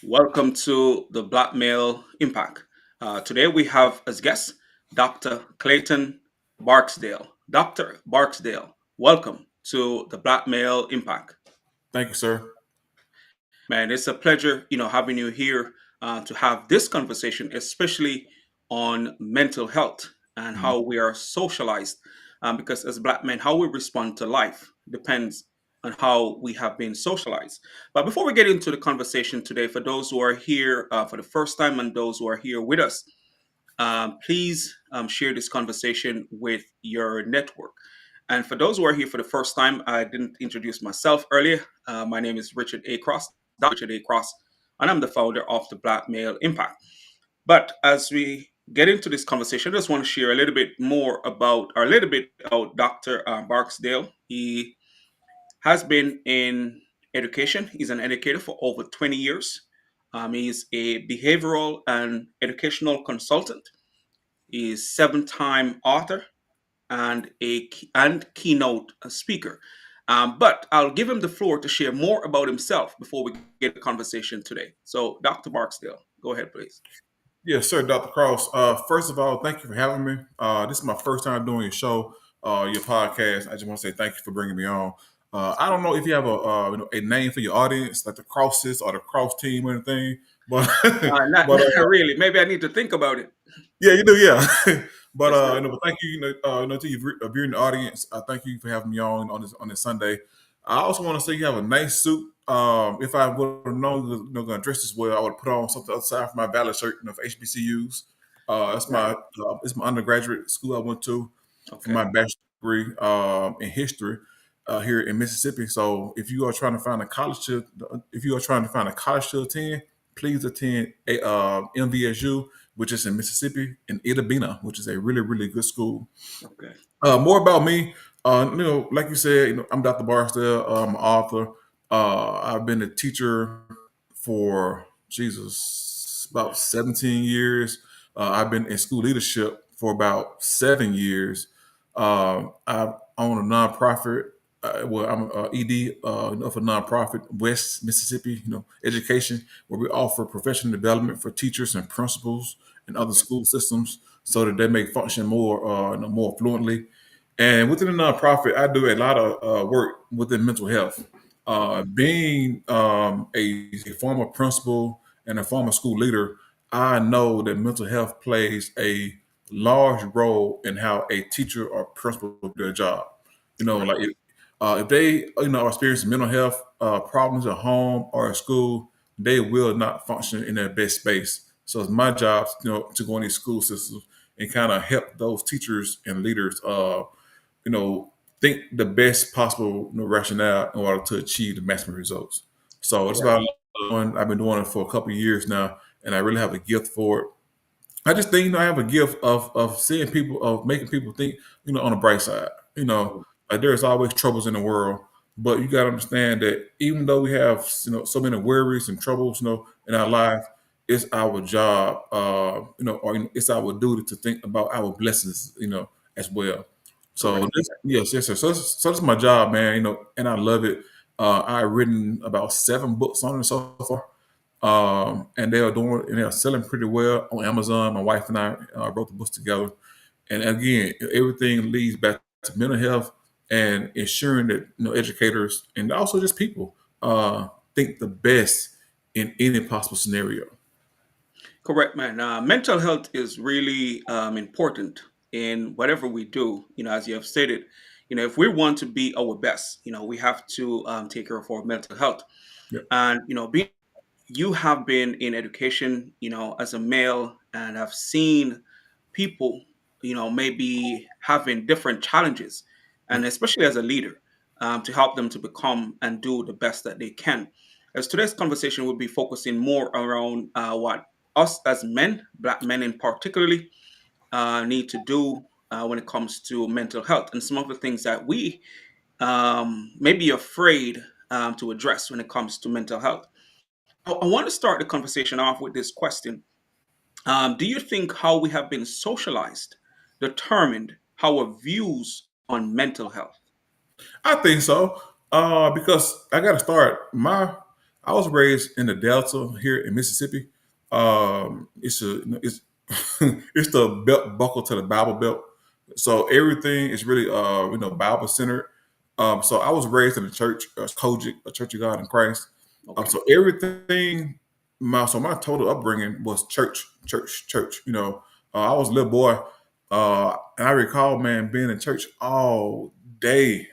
Welcome to the Black Male Impact. Today we have as guest Dr. Clayton Barksdale. Dr. Barksdale, welcome to the Black Male Impact. Thank you, sir. Man, it's a pleasure, having you here to have this conversation, especially on mental health and Mhm. how we are socialized. Because as Black men, how we respond to life depends on how we have been socialized. But before we get into the conversation today, for those who are here for the first time and those who are here with us, please share this conversation with your network. And for those who are here for the first time, I didn't introduce myself earlier. My name is Richard A. Cross, Dr. Richard A. Cross, and I'm the founder of the Black Male Impact. But as we get into this conversation, I just want to share a little bit more about, or a little bit about Dr. Barksdale. He has been in education. He's an educator for over 20 years. He's a behavioral and educational consultant. He's seven-time author and and keynote speaker. But I'll give him the floor to share more about himself before we get the conversation today. So, Dr. Barksdale, go ahead, please. Yes, sir, Dr. Cross. First of all, thank you for having me. This is my first time doing your show, your podcast. I just want to say thank you for bringing me on. I don't know if you have a name for your audience, like the Crosses or the Cross Team or anything, but Not, but not really. Maybe I need to think about it. yeah, you do, yeah. but Yes, sir. but thank you, to your viewing the audience. Thank you for having me on this Sunday. I also want to say you have a nice suit. If I would have known going to dress this well, I would put on something outside for my ballot shirt, for HBCUs. Right. It's my undergraduate school I went to for Okay. my bachelor's degree in history here in Mississippi. So if you are trying to find a college to attend, please attend MVSU, which is in Mississippi, and Idabina, which is a really, really good school. Okay. More about me, like you said, I'm Dr. Barksdale. I'm an author. I've been a teacher for about 17 years. I've been in school leadership for about 7 years. I own a nonprofit. I'm ED of a nonprofit, West Mississippi, Education, where we offer professional development for teachers and principals and other Okay. school systems so that they may function more fluently. And within the nonprofit, I do a lot of work within mental health. Okay. Being a former principal and a former school leader, I know that mental health plays a large role in how a teacher or principal do their job. Correct. Like if they are experiencing mental health problems at home or at school, they will not function in their best space. So it's my job, to go in these school systems and kind of help those teachers and leaders, you know, think the best possible rationale in order to achieve the maximum results. So it's Right. about I've been doing it for a couple of years now, and I really have a gift for it. I just think I have a gift of seeing people, of making people think, on the bright side. Like there's always troubles in the world, but you got to understand that even though we have so many worries and troubles, in our life, it's our job, or it's our duty to think about our blessings, as well. So Correct. yes, yes, sir. So that's my job, man. And I love it. I've written about 7 books on it so far, and they are selling pretty well on Amazon. My wife and I wrote the books together, and again, everything leads back to mental health and ensuring that educators and also just people think the best in any possible scenario. Correct, man. Mental health is really important in whatever we do. As you have stated, if we want to be our best, we have to take care of our mental health. Yeah. And you have been in education, as a male, and have seen people, maybe having different challenges, Yeah. and especially as a leader, to help them to become and do the best that they can. As today's conversation will be focusing more around what us as men, Black men in particularly, need to do when it comes to mental health, and some of the things that we may be afraid to address when it comes to mental health. I want to start the conversation off with this question. Do you think how we have been socialized determined our views on mental health? I think so. Because I got to start I was raised in the Delta here in Mississippi. It's it's the belt buckle to the Bible belt. So everything is really Bible centered. So I was raised in a church, a Church of God in Christ. Okay. So everything, my total upbringing was church, church, church. I was a little boy, and I recall, man, being in church all day.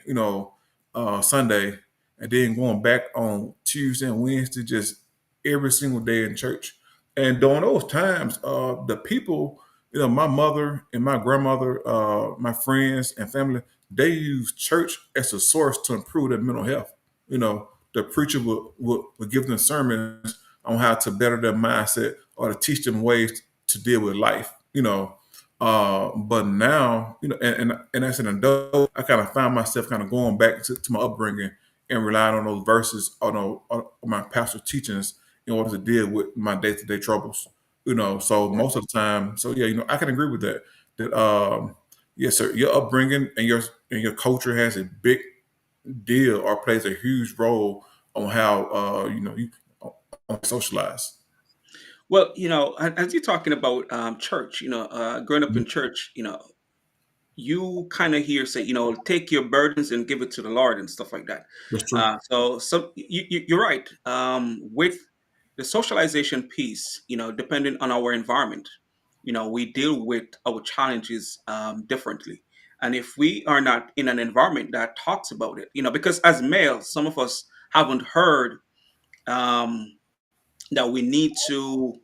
Sunday, and then going back on Tuesday and Wednesday, just every single day in church. And during those times, the people, my mother and my grandmother, my friends and family, they use church as a source to improve their mental health. The preacher would give them sermons on how to better their mindset or to teach them ways to deal with life. But now, and as an adult, I kind of found myself kind of going back to my upbringing and relying on those verses, on my pastor teachings in order to deal with my day to day troubles. So most of the time, so yeah, I can agree with that. That yes, sir, your upbringing and your culture has a big deal or plays a huge role on how you on socialize. Well, as you're talking about church, growing up Mhm. in church, you kind of hear say, take your burdens and give it to the Lord and stuff like that. That's true. So you're right. With the socialization piece, depending on our environment, we deal with our challenges differently. And if we are not in an environment that talks about it, because as males, some of us haven't heard um, that we need to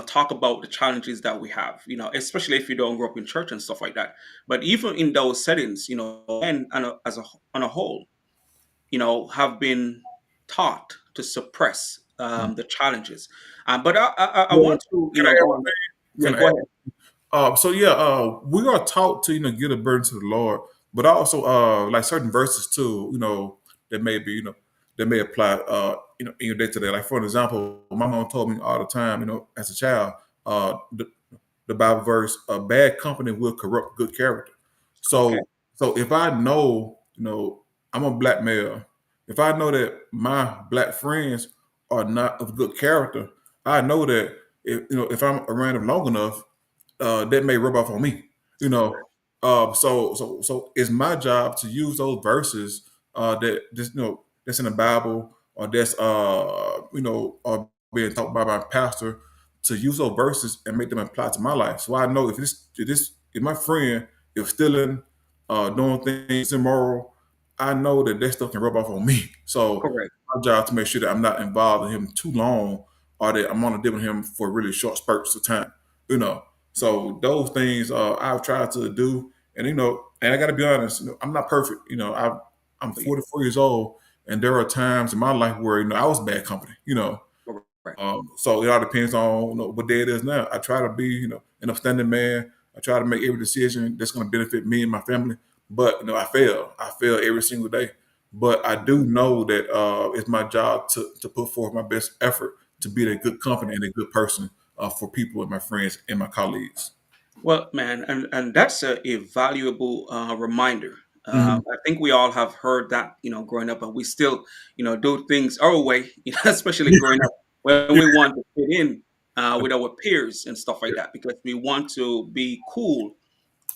talk about the challenges that we have, especially if you don't grow up in church and stuff like that. But even in those settings, men on a whole, have been taught to suppress the challenges. But I Well, want to can I go add one on. thing? Yeah, Can I go add? ahead. So yeah, we are taught to give a burden to the Lord, but also like certain verses too, that may be that may apply in your day to day. Like for example, my mom told me all the time, as a child, the Bible verse, bad company will corrupt good character. Okay. So if I know, I'm a black male, if I know that my black friends are not of good character, I know that if I'm around them long enough, that may rub off on me. You know, Correct. so it's my job to use those verses that's in the Bible or that's or being taught by my pastor to use those verses and make them apply to my life. So I know if my friend is stealing, doing things immoral, I know that stuff can rub off on me. So Correct. my job to make sure that I'm not involved in him too long, or that I'm only dealing with him for really short spurts of time. You know, so those things I've tried to do, and and I got to be honest, I'm not perfect. I'm Oh, yeah. 44 years old, and there are times in my life where I was bad company. Correct. So it all depends on what day it is now. I try to be an upstanding man. I try to make every decision that's going to benefit me and my family. But I fail. I fail every single day. But I do know that it's my job to put forth my best effort to be a good company and a good person for people and my friends and my colleagues. Well, man, and that's a valuable reminder. Hmm. I think we all have heard that, growing up, and we still, do things our way, especially growing up when Yeah, we want to fit in with our peers and stuff like that, because we want to be cool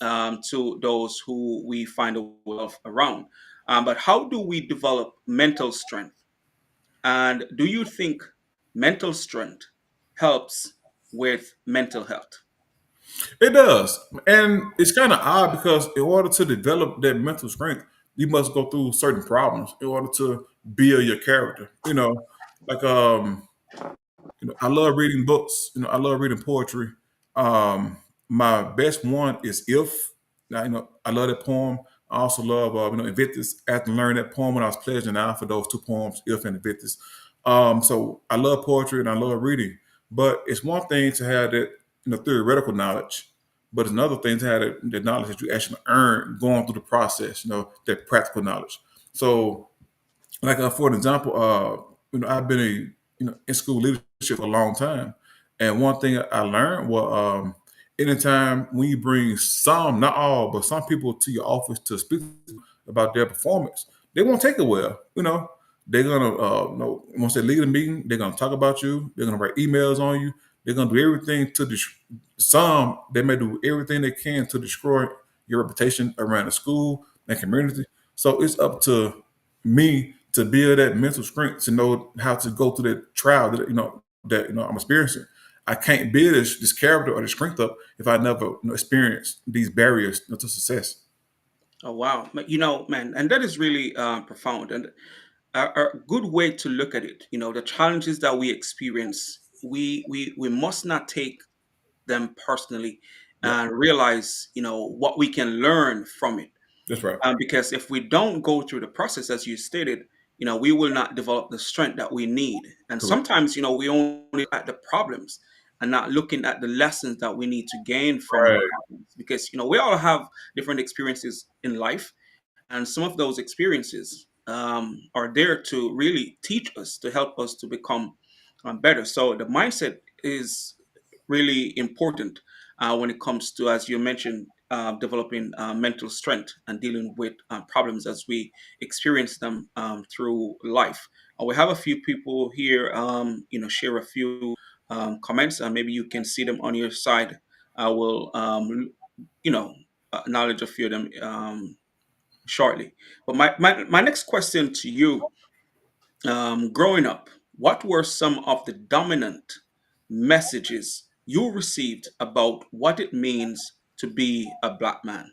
to those who we find ourselves around. But how do we develop mental strength? And do you think mental strength helps with mental health? it does. And it's kind of odd because in order to develop that mental strength, you must go through certain problems in order to build your character. Like I love reading books. I love reading poetry. Um, my best one is If. Now, I love that poem. I also love, Invictus. After learning that poem when I was pledging out for those two poems, If and Invictus. So I love poetry and I love reading. But it's one thing to have that, theoretical knowledge, but it's another thing to have the knowledge that you actually earn going through the process, that practical knowledge. So like for an example, I've been in school leadership for a long time, and one thing I learned was anytime when you bring some, not all, but some people to your office to speak about their performance, they won't take it well. They're gonna once they leave the meeting, they're gonna talk about you. They're gonna write emails on you. They're gonna do everything to some. They may do everything they can to destroy your reputation around the school and community. So it's up to me to build that mental strength to know how to go through that trial that I'm experiencing. I can't build this character or the strength up if I never experience these barriers to success. Oh wow, man, and that is really profound and a good way to look at it. The challenges that we experience, we must not take them personally Yeah, and realize, what we can learn from it. that's right. Because if we don't go through the process, as you stated, we will not develop the strength that we need. And Correct. sometimes, we only look at the problems and not looking at the lessons that we need to gain from the Right. problems. Because, we all have different experiences in life. And some of those experiences are there to really teach us, to help us to become better. So the mindset is really important when it comes to, as you mentioned, developing mental strength and dealing with problems as we experience them through life. We have a few people here, share a few comments, and maybe you can see them on your side. I will, you know, acknowledge a few of them shortly. But my next question to you, growing up, what were some of the dominant messages you received about what it means to be a black man?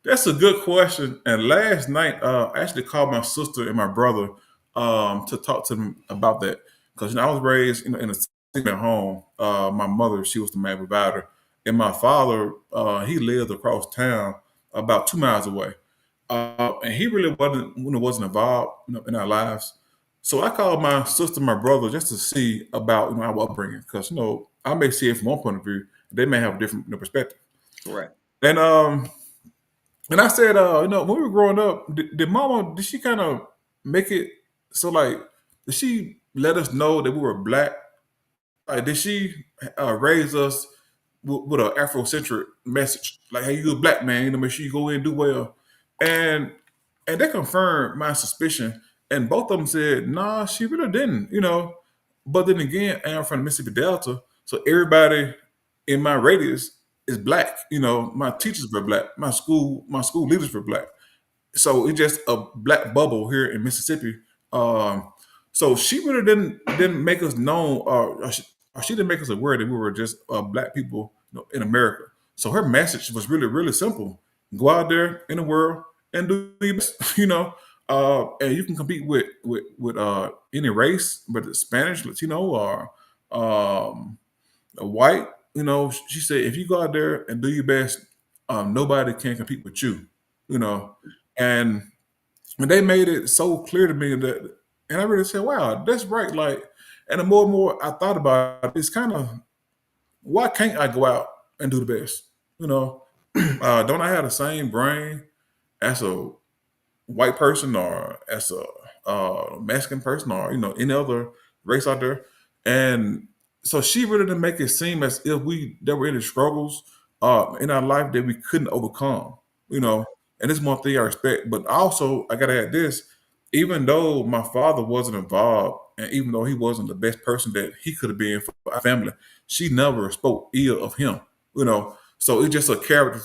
That's a good question. And last night, I actually called my sister and my brother to talk to them about that because I was raised in a single home. My mother, she was the main provider, and my father, he lived across town, about 2 miles away, and he really wasn't involved in our lives. So I called my sister, and my brother, just to see about our upbringing because I may see it from one point of view, they may have a different perspective, Correct. and and I said, when we were growing up, did Mama, did she kind of make it so like, did she let us know that we were black? Like, did she raise us with an Afrocentric message? Like, hey, you a black man, make sure you go in and do well. And and they confirmed my suspicion. And both of them said, nah, she really didn't. But then again, I'm from the Mississippi Delta, so everybody in my radius is black. My teachers were black, my school leaders were black. So it's just a black bubble here in Mississippi. Um, so she really didn't make us known, or she didn't make us aware that we were just black people in America. So her message was really really simple: go out there in the world and do your best. And you can compete with any race, whether it's Spanish, Latino, or um, a white. She said if you go out there and do your best, nobody can compete with you. You know, and when they made it so clear to me that, and I really said, "Wow, that's right." Like, and the more and more I thought about it, it's kind of why can't I go out and do the best? You know, don't I have the same brain as a white person or as a Mexican person or any other race out there? And so she really didn't make it seem as if we there were any struggles in our life that we couldn't overcome. You know, and this is one thing I respect. But also, I gotta add this: even though my father wasn't involved, and even though he wasn't the best person that he could have been for our family, she never spoke ill of him. So it's just a character.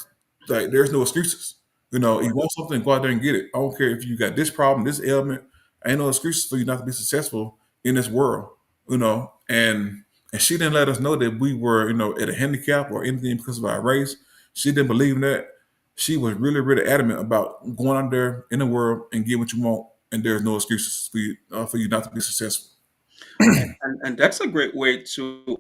Like there's no excuses. If you Correct. want something, go out there and get it. I don't care if you got this problem, this ailment. Ain't no excuses for you not to be successful in this world. And she didn't let us know that we were, at a handicap or anything because of our race. She didn't believe in that. She was really, really adamant about going out there in the world and get what you want. And there's no excuses for you not to be successful. And that's a great way to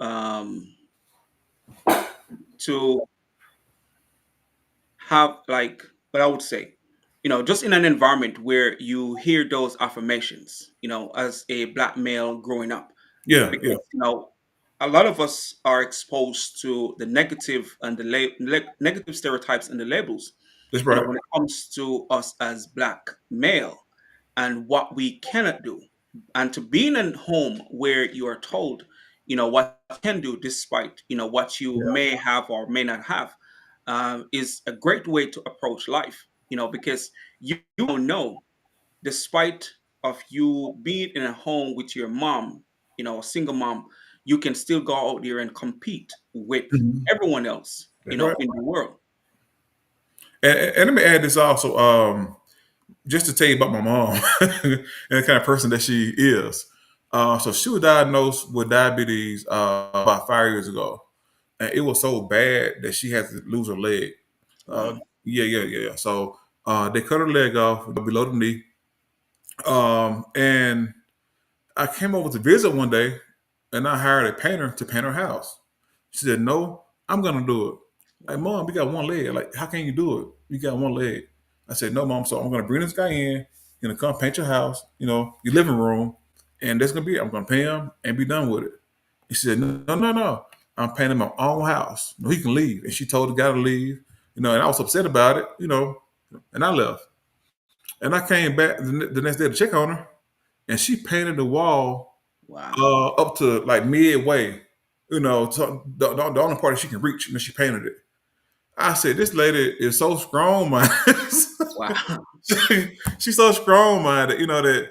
have, like, what I would say, just in an environment where you hear those affirmations, as a black male growing up, Yeah, yeah, because a lot of us are exposed to the negative and the negative stereotypes and the labels, that's right. when it comes to us as black male and what we cannot do, and to be in a home where you are told what you can do despite what you Yeah, may have or may not have, is a great way to approach life, because you don't know, despite of you being in a home with your mom, a single mom, you can still go out there and compete with Mhm. everyone else, That's right. in the world. And let me add this also, just to tell you about my mom and the kind of person that she is. So she was diagnosed with diabetes about 5 years ago, and it was so bad that she had to lose her leg. Uh, Wow. yeah. So they cut her leg off below the knee, and I came over to visit one day, and I hired a painter to paint her house. She said, "No, I'm gonna do it." Like, Wow. Mom, we got one leg. Like, how can you do it? You got one leg. I said, "No, Mom. So I'm gonna bring this guy in. He's gonna come paint your house. Your living room, and that's gonna be it. I'm gonna pay him and be done with it." He said, "No. I'm painting my own house. No, he can leave." And she told the guy to leave. And I was upset about it. And I left. And I came back the next day to check on her, and she painted the wall Wow. up to like midway. So the only part that she can reach, and then she painted it. I said, "This lady is so strong minded. Wow. She's so strong minded. That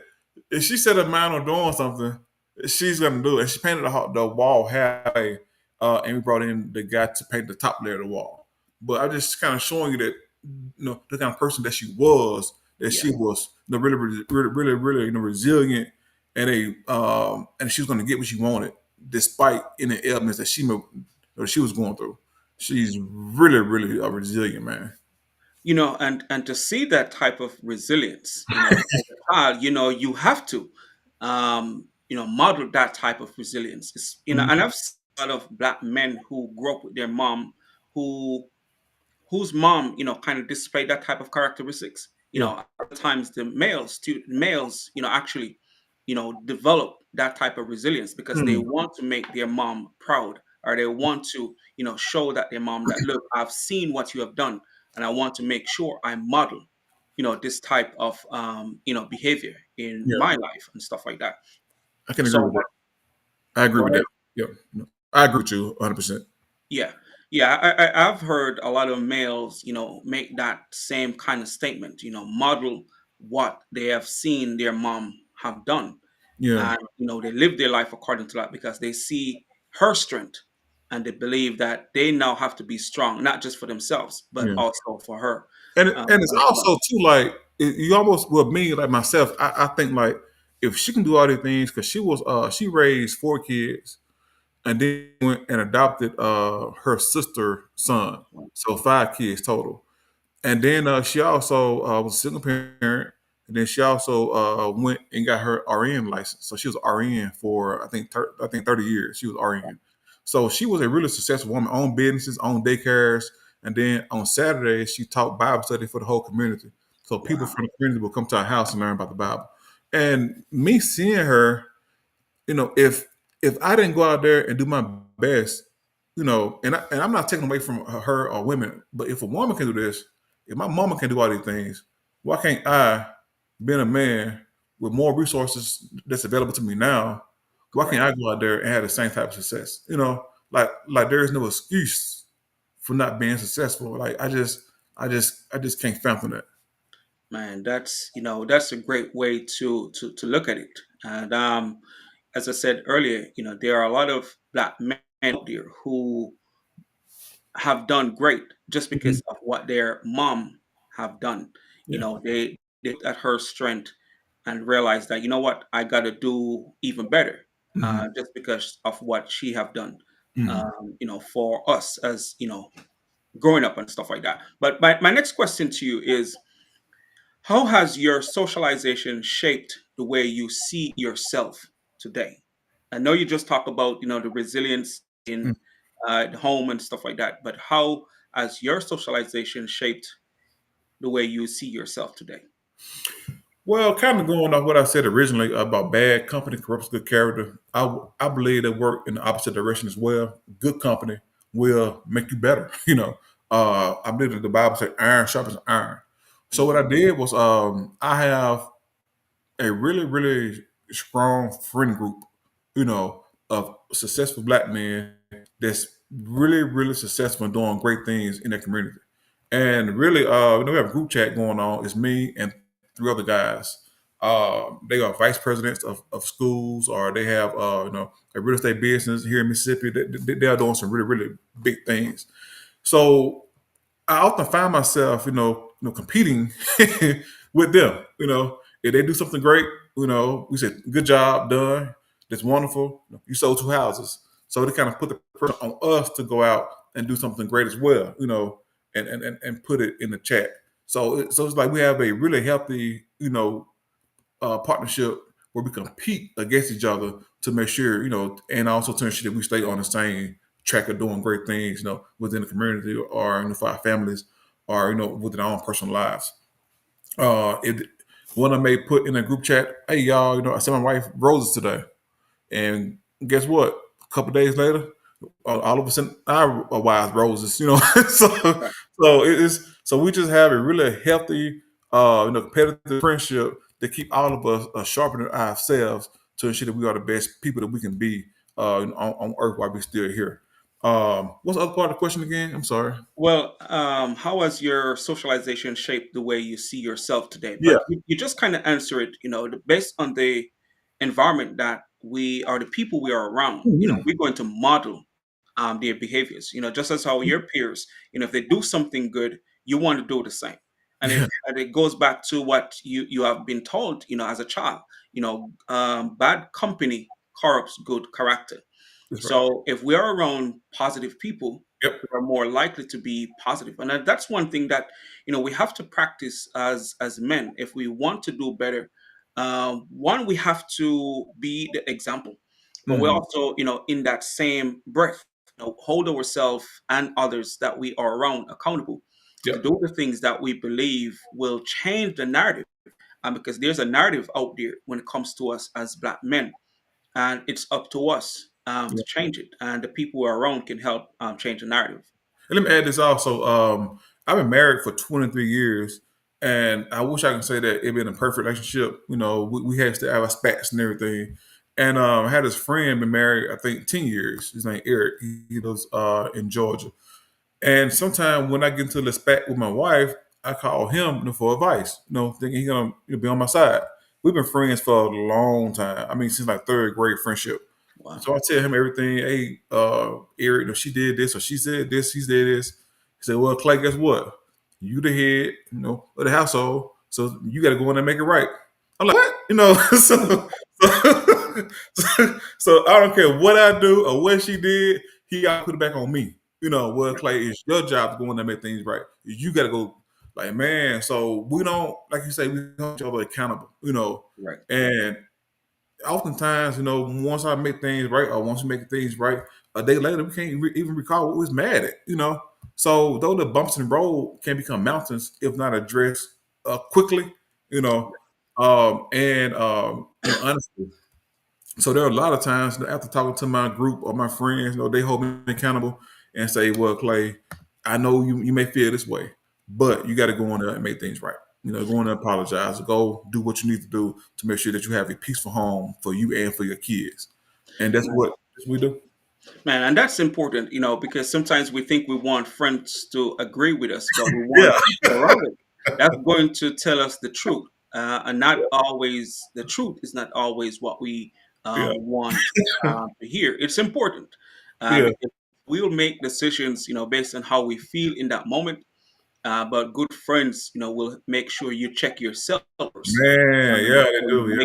if she set her mind on doing something, she's gonna do it." And she painted the wall halfway, and we brought in the guy to paint the top layer of the wall. But I'm just kind of showing you that the kind of person that she was, that Yeah. she was really resilient, and she was going to get what she wanted despite any ailments that she was going through. She's really a resilient man. And to see that type of resilience, as a child, you have to model that type of resilience. And Mhm. I've seen a lot of black men who grew up with their mom, who whose mom, kind of displayed that type of characteristics. Yeah. At times the males, actually, develop that type of resilience because they Mm. want to make their mom proud, or they want to, show that their mom that, look, I've seen what you have done, and I want to make sure I model, this type of, behavior in Yeah. my life and stuff like that. I can agree So with that. I agree go with ahead. that. Yeah. No, I agree with you 100%. Yeah, yeah, I've heard a lot of males, make that same kind of statement, model what they have seen their mom have done, Yeah. and they live their life according to that because they see her strength, and they believe that they now have to be strong, not just for themselves, but Yeah. also for her, And it's as well. also too like you almost with me like myself. I think like if she can do all these things because she raised 4 kids and then went and adopted her sister son, so 5 kids total. And then she also was a single parent. And then she also went and got her RN license. So she was RN for I think 30 years. She was RN. So she was a really successful woman, owned businesses, owned daycares. And then on Saturdays, she taught Bible study for the whole community. So people Wow. from the community will come to our house and learn about the Bible. And me seeing her, if I didn't go out there and do my best, and I'm not taking away from her or women, but if a woman can do this, if my mama can do all these things, why can't I, being a man with more resources that's available to me now, why can't Correct. I go out there and have the same type of success? Like there is no excuse for not being successful. Like I just can't fathom that. Man, that's a great way to look at it. And as I said earlier, there are a lot of black men out there who have done great just Mhm. because of what their mom have done. Yeah. They looked at her strength and realized that, what, I got to do even better, Hmm. just because of what she have done, Hmm. for us as, growing up and stuff like that. But my next question to you is, how has your socialization shaped the way you see yourself today? I know you just talked about, the resilience in the home and stuff like that, but how has your socialization shaped the way you see yourself today? Well, kind of going off what I said originally about bad company corrupts good character, I believe they work in the opposite direction as well. Good company will make you better. I believe that the Bible said iron sharpens iron. So what I Mhm. did was I have a really strong friend group, of successful black men that's really successful and doing great things in their community. And really, we have a group chat going on. It's me and 3 other guys. They are vice presidents of schools, or they have a real estate business here in Mississippi. They are doing some really really big things. So I often find myself, competing with them. If they do something great, we say, "Good job, done. That's wonderful. You sold two houses." So they kind of put the pressure on us to go out and do something great as well, and put it in the chat. So it's like we have a really healthy, partnership where we compete against each other to make sure, and also to ensure that we stay on the same track of doing great things, within the community, or for our families, or within our own personal lives. It One I may put in a group chat, "Hey y'all, I sent my wife roses today," and guess what? A couple days later, all of a sudden, our wives roses. So Right. so we just have a really healthy, competitive friendship that keep all of us sharpening ourselves to ensure that we are the best people that we can be on earth while we're still here. What's the other part of the question again? I'm sorry. Well, how has your socialization shaped the way you see yourself today? Yeah. But you just kind of answer it, based on the environment that we are, the people we are around, Mhm. we're going to model their behaviors, just as how your peers, if they do something good, you want to do the same. Yeah, And it goes back to what you have been told, as a child, bad company corrupts good character. that's right. So if we are around positive people, Yep. we are more likely to be positive. And that's one thing that we have to practice as men if we want to do better. One, we have to be the example, but we Hmm. also, in that same breath, hold ourselves and others that we are around accountable to Yep. do the things that we believe will change the narrative. Because there's a narrative out there when it comes to us as Black men, and it's up to us to change it. And the people who are around can help change the narrative. And let me add this also. I've been married for 23 years, and I wish I could say that it been a perfect relationship. We had to have our spats and everything. And I had this friend been married, I think, 10 years. His name Eric. He lives in Georgia. And sometimes when I get into the spat with my wife, I call him, for advice, thinking he's gonna be on my side. We've been friends for a long time. I mean, since like third grade friendship. Wow. So I tell him everything. Hey, Eric, she did this or she said this, she said this. He said, "Well, Clay, guess what? You the head, of the household, so you got to go in there and make it right." I'm like, "What?" So I don't care what I do or what she did. He got to put it back on me. Well, Right. Clay, it's your job to go in there and make things right. You got to go, like, man. So we don't, like you say, we hold each other accountable. Right. And oftentimes, once I make things right, or once we make things right, a day later, we can't even recall what we was mad at. So, though the bumps in the road can become mountains if not addressed quickly, you know, honestly, so there are a lot of times after talking to my group or my friends, they hold me accountable and say, "Well, Clay, I know you may feel this way, but you got to go in there and make things right. Go in there, apologize, go do what you need to do to make sure that you have a peaceful home for you and for your kids." And that's what we do. Man, and that's important, because sometimes we think we want friends to agree with us, but we want Yeah, people around us that's going to tell us the truth. And not always, the truth is not always what we yeah, want to hear. It's important yeah. because we'll make decisions, based on how we feel in that moment. But good friends, will make sure you check yourself first Man, yeah, they before you do. Yeah,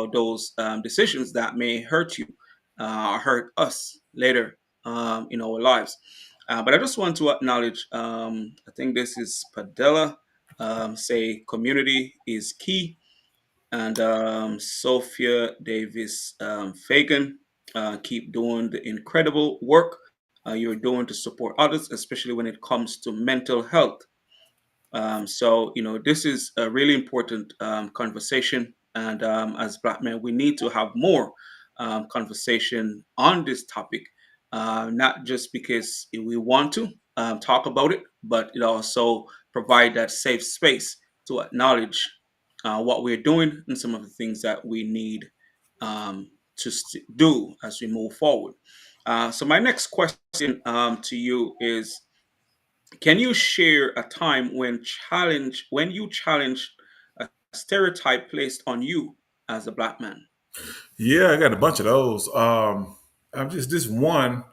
make, those decisions that may hurt you or hurt us later in our lives. But I just want to acknowledge, I think this is Padella, say community is key, and Sophia Davis Fagan, keep doing the incredible work you're doing to support others, especially when it comes to mental health. So, this is a really important conversation. And as Black men, we need to have more conversation on this topic, not just because we want to talk about it, but it also provide that safe space to acknowledge what we're doing and some of the things that we need to do as we move forward. So my next question to you is, can you share a time when you challenged a stereotype placed on you as a black man? Yeah, I got a bunch of those. I'm just this one.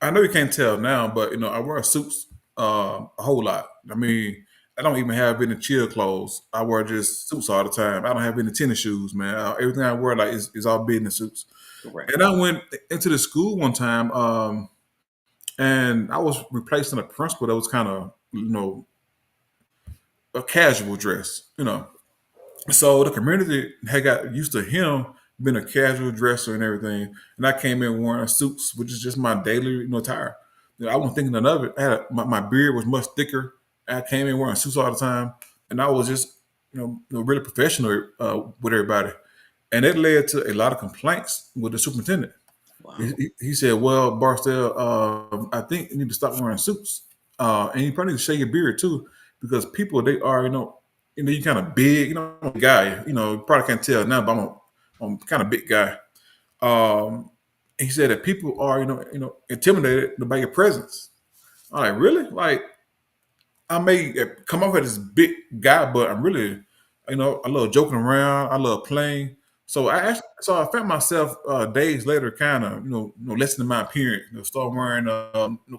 I know you can't tell now, but I wear suits a whole lot. I mean, I don't even have any chill clothes. I wear just suits all the time. I don't have any tennis shoes, man. Everything I wear like is all business suits. Correct. And I went into the school one time, and I was replacing a principal that was kind of a casual dress. So the community had got used to him being a casual dresser and everything, and I came in wearing suits, which is just my daily attire. I wasn't thinking none of it. My beard was much thicker. I came in wearing suits all the time, and I was just really professional with everybody, and it led to a lot of complaints with the superintendent. Wow. He said, "Well, Barksdale, I think you need to stop wearing suits, and you probably need to shave your beard too, because people they are, you kind of big, I'm a guy, you probably can't tell now, but I'm kind of big guy." He said that people are, intimidated by your presence. I'm like, really? Like, I may come off as this big guy, but I'm really, I love joking around. I love playing. So I found myself days later, kind of, lessening my appearance. Start wearing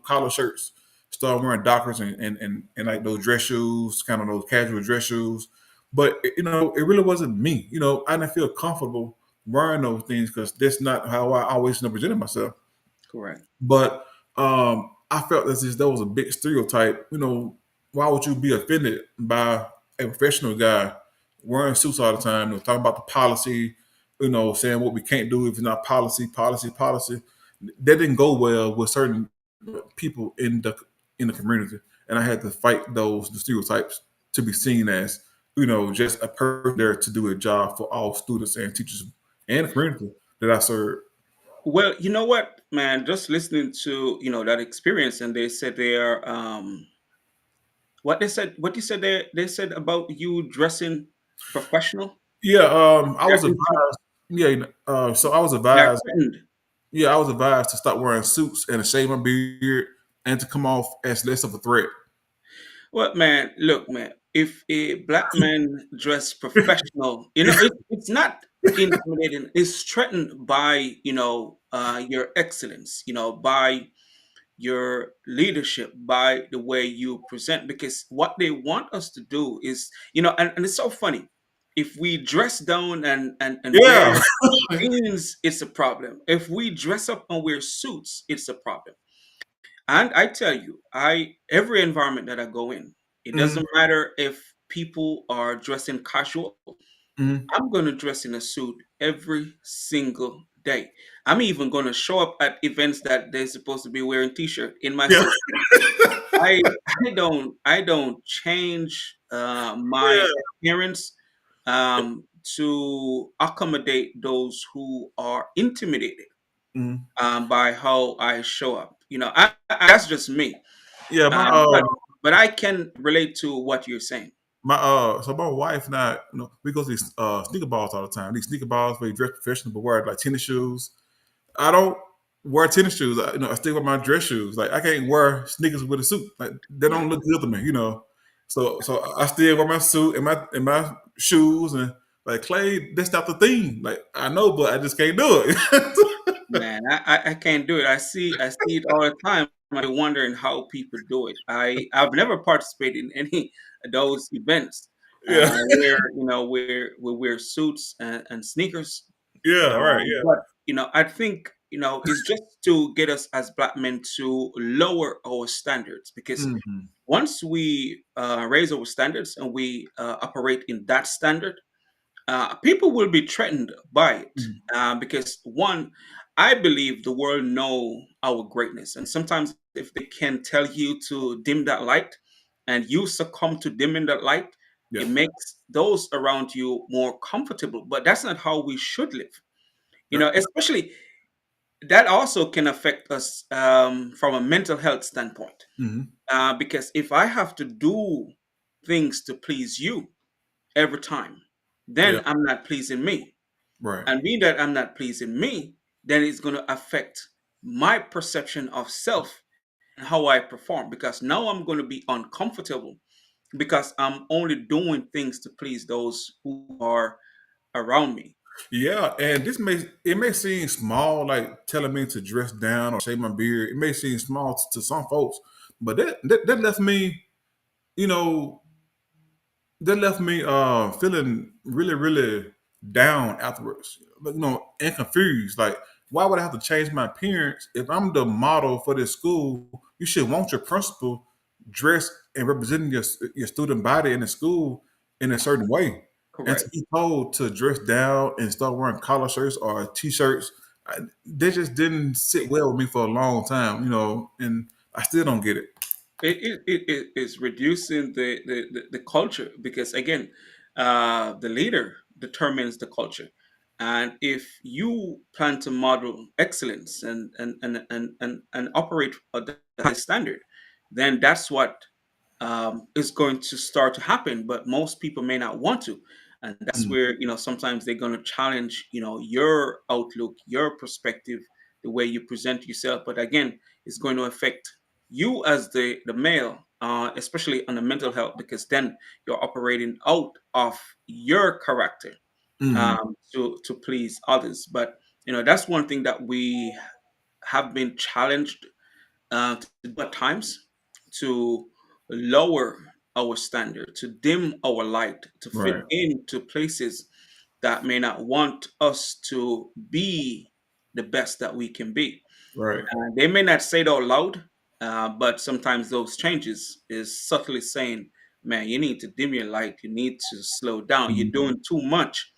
collar shirts, start wearing Dockers and like those dress shoes, kind of those casual dress shoes. But it really wasn't me. I didn't feel comfortable wearing those things because that's not how I always presented myself. Correct. But I felt that was a big stereotype. Why would you be offended by a professional guy wearing suits all the time? Talking about the policy, saying what we can't do if it's not policy, policy, policy. That didn't go well with certain people in the community, and I had to fight the stereotypes to be seen as just a person there to do a job for all students and teachers and the community that I serve. Well, you know what, man, just listening to, that experience, and they said they are what you said they said about you dressing professional. Yeah, I They're was inti- advised. Yeah, so I was they're advised. threatened. Yeah, I was advised to stop wearing suits and to shave my beard and to come off as less of a threat. Well, man, look, man, if a black man dress professional, it's not intimidating. It's threatened by, your excellence, by your leadership, by the way you present, because what they want us to do is, and it's so funny. If we dress down and wear Yeah. jeans, it's a problem. If we dress up and wear suits, it's a problem. And I tell you, I every environment that I go in, it Mhm, doesn't matter if people are dressing casual. mhm. I'm going to dress in a suit every single day. I'm even going to show up at events that they're supposed to be wearing t-shirt in my Yeah. suit. I I don't change my Yeah. appearance to accommodate those who are intimidated Mhm. by how I show up. That's just me. Yeah, Um, but but I can relate to what you're saying. my wife and I, we go to these sneaker balls all the time. These sneaker balls where you dress professional but wear like tennis shoes. I don't wear tennis shoes. I stick with my dress shoes. Like I can't wear sneakers with a suit. Like they Yeah, don't look good to me. So I still wear my suit and my shoes and like Clay. That's not the thing. Like I know, but I just can't do it. man, I can't do it. I see it all the time. I'm wondering how people do it. I've never participated in any of those events Yeah, where where we wear suits and sneakers. yeah, right, But I think it's just to get us as black men to lower our standards, because yeah. Hmm. once we raise our standards and we operate in that standard, people will be threatened by it, because one, I believe the world know our greatness, and sometimes if they can tell you to dim that light and you succumb to dimming that light, Yeah, it makes those around you more comfortable. But that's not how we should live. yeah. Especially that also can affect us from a mental health standpoint, Hmm. because if I have to do things to please you every time, Yeah, then I'm not pleasing me. right. And being that I'm not pleasing me, then it's going to affect my perception of self and how I perform, because now I'm going to be uncomfortable because I'm only doing things to please those who are around me. Yeah, and it may seem small, like telling me to dress down or shave my beard. It may seem small to some folks, but that left me, you know, that left me feeling really, really down afterwards. And confused. Like, why would I have to change my appearance if I'm the model for this school? You should want your principal dressed and representing your student body in the school in a certain way. And to Correct. be told to dress down and start wearing collar shirts or t-shirts, they just didn't sit well with me for a long time, and I still don't get it. It is reducing the culture, because again, the leader determines the culture. And if you plan to model excellence and operate at the highest standard, then that's what is going to start to happen. But most people may not want to, and that's Mm, where sometimes they're going to challenge your outlook, your perspective, the way you present yourself. But again, it's going to affect you as the male, especially on the mental health, because then you're operating out of your character, mhm. to please others. But that's one thing that we have been challenged to do at times, to lower our standard, to dim our light, to fit Right, into places that may not want us to be the best that we can be. right. They may not say it out loud, but sometimes those changes is subtly saying, "Man, you need to dim your light. You need to slow down. You're Mhm. doing too much,"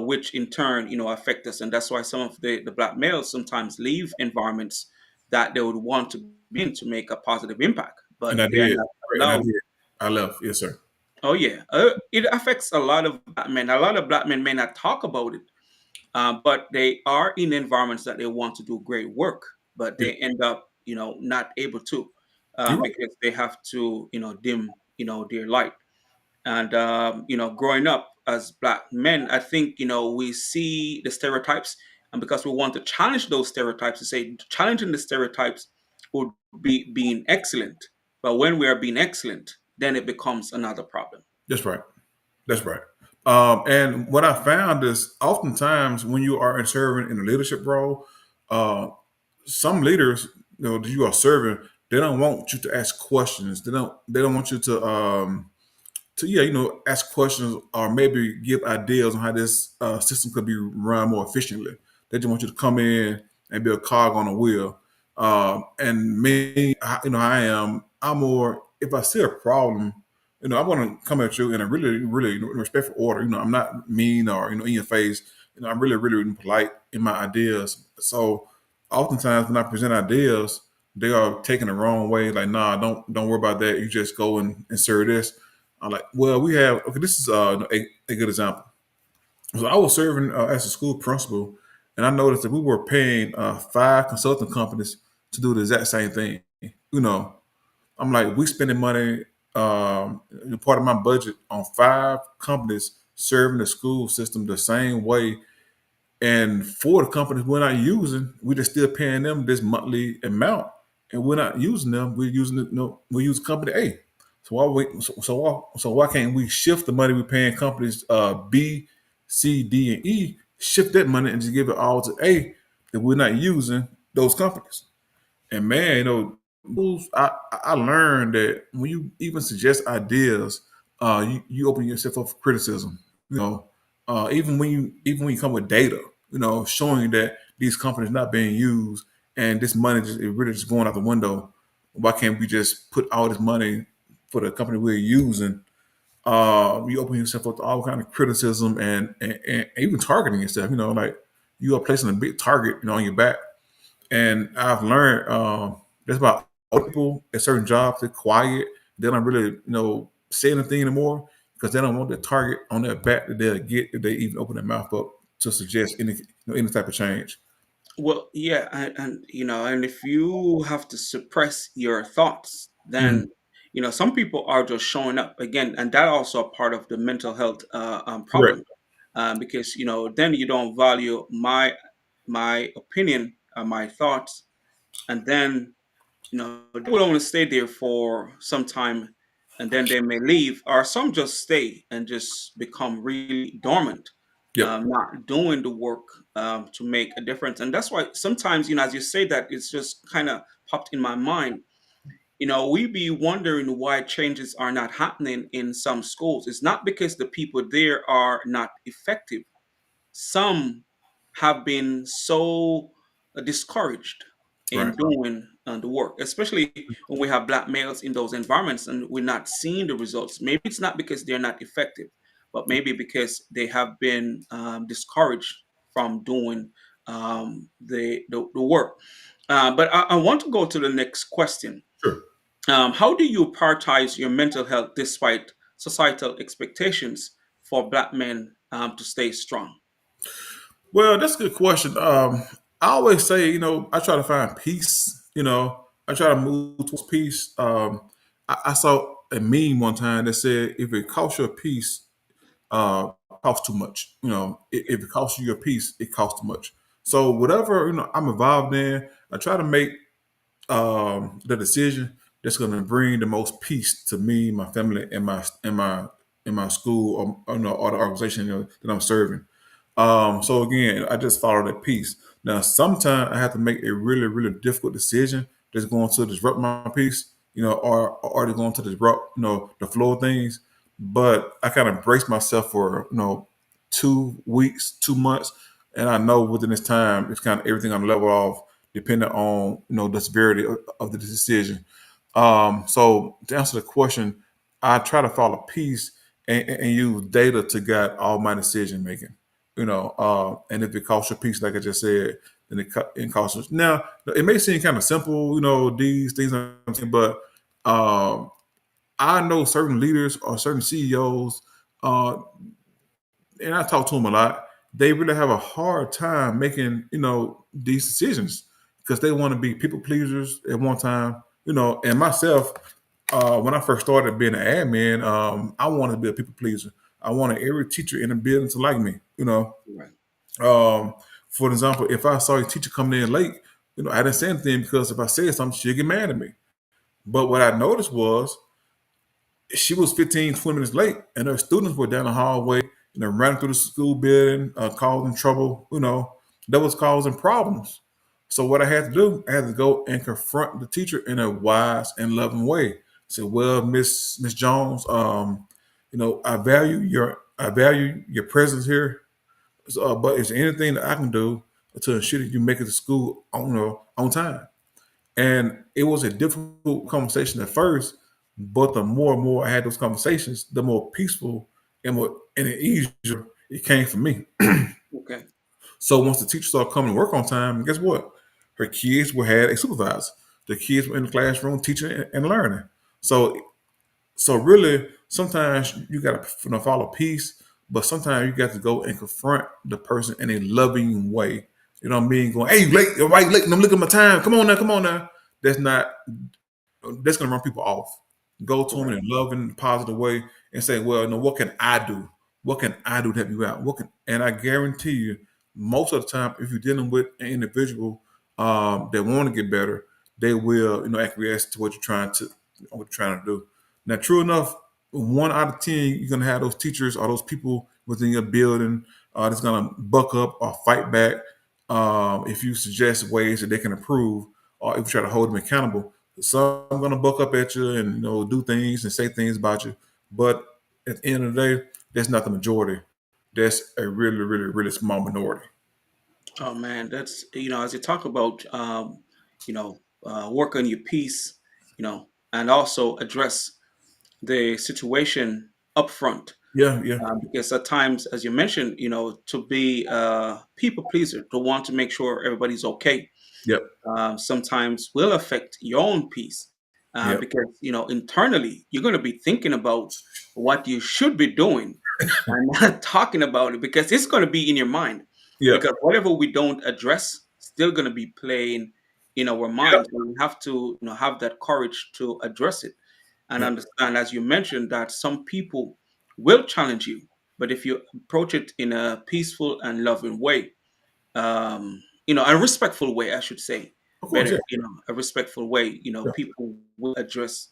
which in turn, affect us. And that's why some of the black males sometimes leave environments that they would want to be in to make a positive impact, And but I they are did. not Right, and I allowed. did. I left. Yes, sir. Oh yeah, it affects a lot of black men. A lot of black men may not talk about it, but they are in environments that they want to do great work, but Yeah, they end up, not able to, you're right. because they have to, dim, their light. And growing up as black men, I think we see the stereotypes, and because we want to challenge those stereotypes, to say challenging the stereotypes would be being excellent. But when we are being excellent, then it becomes another problem. That's right. That's right. And what I found is oftentimes when you are serving in a leadership role, uh, some leaders, that you are serving, they don't want you to ask questions. They don't want you to ask questions or maybe give ideas on how this system could be run more efficiently. They just want you to come in and be a cog on a wheel. And me, I am. I'm more. If I see a problem, I want to come at you in a really, really respectful order. I'm not mean or in your face. I'm really, really polite in my ideas. So oftentimes when I present ideas, they are taken the wrong way. Like, nah, don't worry about that. You just go and insert this. I'm like, well, we have. Okay, this is a good example. So I was serving as a school principal, and I noticed that we were paying 5 consulting companies to do the exact same thing. You know, I'm like, we spending money, part of my budget on 5 companies serving the school system the same way, and for the companies we're not using, we're just still paying them this monthly amount, and we're not using them. We're using it. No, we use company A. So why can't we shift the money we're paying companies B, C, D, and E? Shift that money and just give it all to A if we're not using those companies. And man, I learned that when you even suggest ideas, you open yourself up for criticism. Even when you come with data, showing that these companies not being used and this money just it really just going out the window. Why can't we just put all this money for the company we're using? You open yourself up to all kind of criticism and even targeting yourself. Like you are placing a big target, on your back. And I've learned that's about other people at certain jobs. They're quiet. They don't really, say anything anymore because they don't want the target on their back that they'll get if they even open their mouth up to suggest any type of change. Well, yeah, and if you have to suppress your thoughts, Mhm. then some people are just showing up again, and that also a part of the mental health Correct. problem, because then you don't value my opinion, my thoughts, and then they will only stay there for some time, and then they may leave, or some just stay and just become really dormant, Yep. not doing the work to make a difference. And that's why sometimes, as you say that, it's just kind of popped in my mind. We be wondering why changes are not happening in some schools. It's not because the people there are not effective. Some have been so discouraged in Right. doing the work, especially when we have black males in those environments and we're not seeing the results. Maybe it's not because they're not effective, but maybe because they have been discouraged from doing the work. But I want to go to the next question. Sure. How do you prioritize your mental health despite societal expectations for black men to stay strong? Well, that's a good question. I always say, I try to find peace. I try to move towards peace. I saw a meme one time that said, if it costs you a piece, costs too much. If it costs you your peace, it costs too much. So whatever I'm involved in, I try to make the decision that's going to bring the most peace to me, my family, and my school, or the organization that I'm serving. So again, I just follow that piece. Now, sometimes I have to make a really, really difficult decision that's going to disrupt my peace, or they're going to disrupt, the flow of things. But I kind of brace myself for, 2 weeks, 2 months, and I know within this time, it's kind of everything on level off, depending on, the severity of the decision. So to answer the question, I try to follow peace and use data to guide all my decision making. And if it costs a piece, like I just said, then it costs us. Now, it may seem kind of simple, these things I'm saying, but um, I know certain leaders or certain CEOs, uh, and I talk to them a lot. They really have a hard time making, these decisions because they want to be people pleasers at one time, And myself, when I first started being an admin, I wanted to be a people pleaser. I wanted every teacher in the building to like me. Right. Um, for example, if I saw a teacher coming in late, I didn't say anything because if I said something, she'd get mad at me. But what I noticed was she was 15, 20 minutes late, and her students were down the hallway, running through the school building, causing trouble, that was causing problems. So what I had to do, I had to go and confront the teacher in a wise and loving way. I said, "Well, Miss Jones, I value your presence here. So, but is there anything that I can do to ensure that you make it to school on time?" And it was a difficult conversation at first, but the more and more I had those conversations, the more peaceful and easier it came for me. Okay. So once the teacher started coming to work on time, guess what? Her kids were had a supervisor. The kids were in the classroom teaching and learning. So really, sometimes you got to follow peace, but sometimes you got to go and confront the person in a loving way. You know what I mean? Going, "Hey, you late? Why you late? And I'm looking at my time. Come on now, come on now." That's not. That's gonna run people off. Go to them Correct. in a loving, positive way and say, "Well, what can I do? What can I do to help you out? And I guarantee you, most of the time, if you're dealing with an individual that want to get better, they will, acquiesce to what you're trying to do. Now, true enough, 1 out of 10, you're gonna have those teachers or those people within your building that's gonna buck up or fight back if you suggest ways that they can improve, or if you try to hold them accountable. Some are gonna buck up at you and do things and say things about you, but at the end of the day, that's not the majority. That's a really, really, really small minority. Oh man, that's as you talk about work on your piece, and also address the situation up front. Yeah, yeah, Because at times, as you mentioned, to be a people pleaser, to want to make sure everybody's okay, yep, sometimes will affect your own peace. yep, Because internally you're going to be thinking about what you should be doing and not talking about it because it's going to be in your mind. yep, Because whatever we don't address, still going to be playing in our yep, minds. And we have to have that courage to address it and yep. understand, as you mentioned, that some people will challenge you, but if you approach it in a peaceful and loving way, a respectful way, I should say, Of course, better, yeah, a respectful way, yeah, people will address,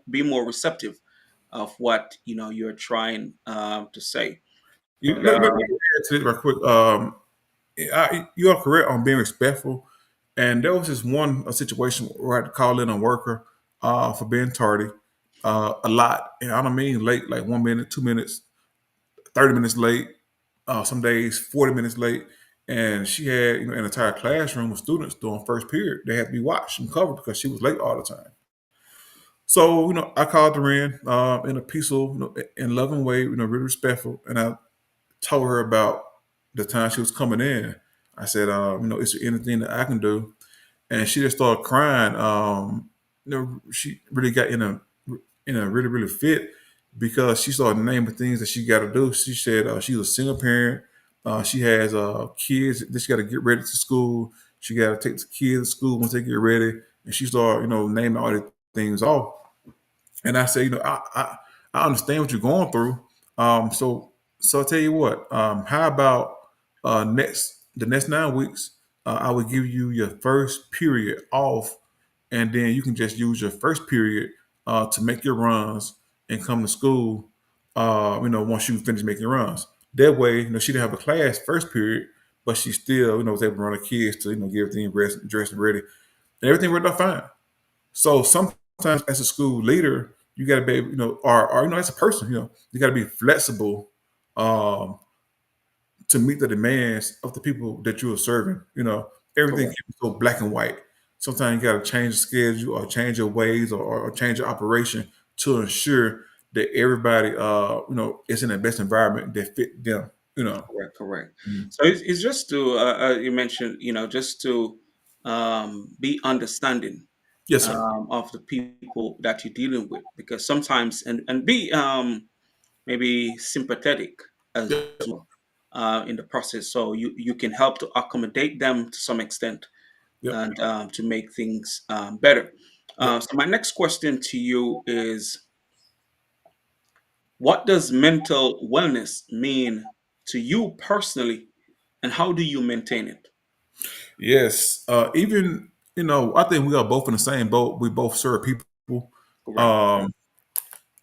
be more receptive. of what you're trying to say. But Let me add to it real quick. You are correct on being respectful. And there was this one situation where I had to call in a worker for being tardy a lot. And I don't mean late, like 1 minute, 2 minutes, 30 minutes late, some days 40 minutes late. And she had an entire classroom of students during first period. They had to be watched and covered because she was late all the time. So, I called her in a peaceful, and loving way, really respectful. And I told her about the time she was coming in. I said, is there anything that I can do? And she just started crying. She really got in a really really fit because she started naming things that she got to do. She said she's a single parent. She has kids that she got to get ready to school. She got to take the kids to school once they get ready, and she started naming all these things off. And I say, I understand what you're going through. So I tell you what, how about the next 9 weeks, I would give you your first period off, and then you can just use your first period to make your runs and come to school. Once you finish making runs, that way, she didn't have a class first period, but she still, was able to run the kids to, get everything dressed and ready, and everything worked out fine. So sometimes as a school leader, you got to be able, or as a person, you got to be flexible um, to meet the demands of the people that you are serving. Everything can correct. be so black and white. Sometimes you got to change the schedule or change your ways or change your operation to ensure that everybody, is in the best environment that fit them. Correct, correct. Mhm. So it's just to you mentioned, just to be understanding Yes, sir. of the people that you're dealing with, because sometimes and be maybe sympathetic as Yep. well in the process, so you can help to accommodate them to some extent Yep. and to make things better. Yep. So my next question to you is, what does mental wellness mean to you personally, and how do you maintain it? Yes. Even I think we are both in the same boat. We both serve people. Correct. Um,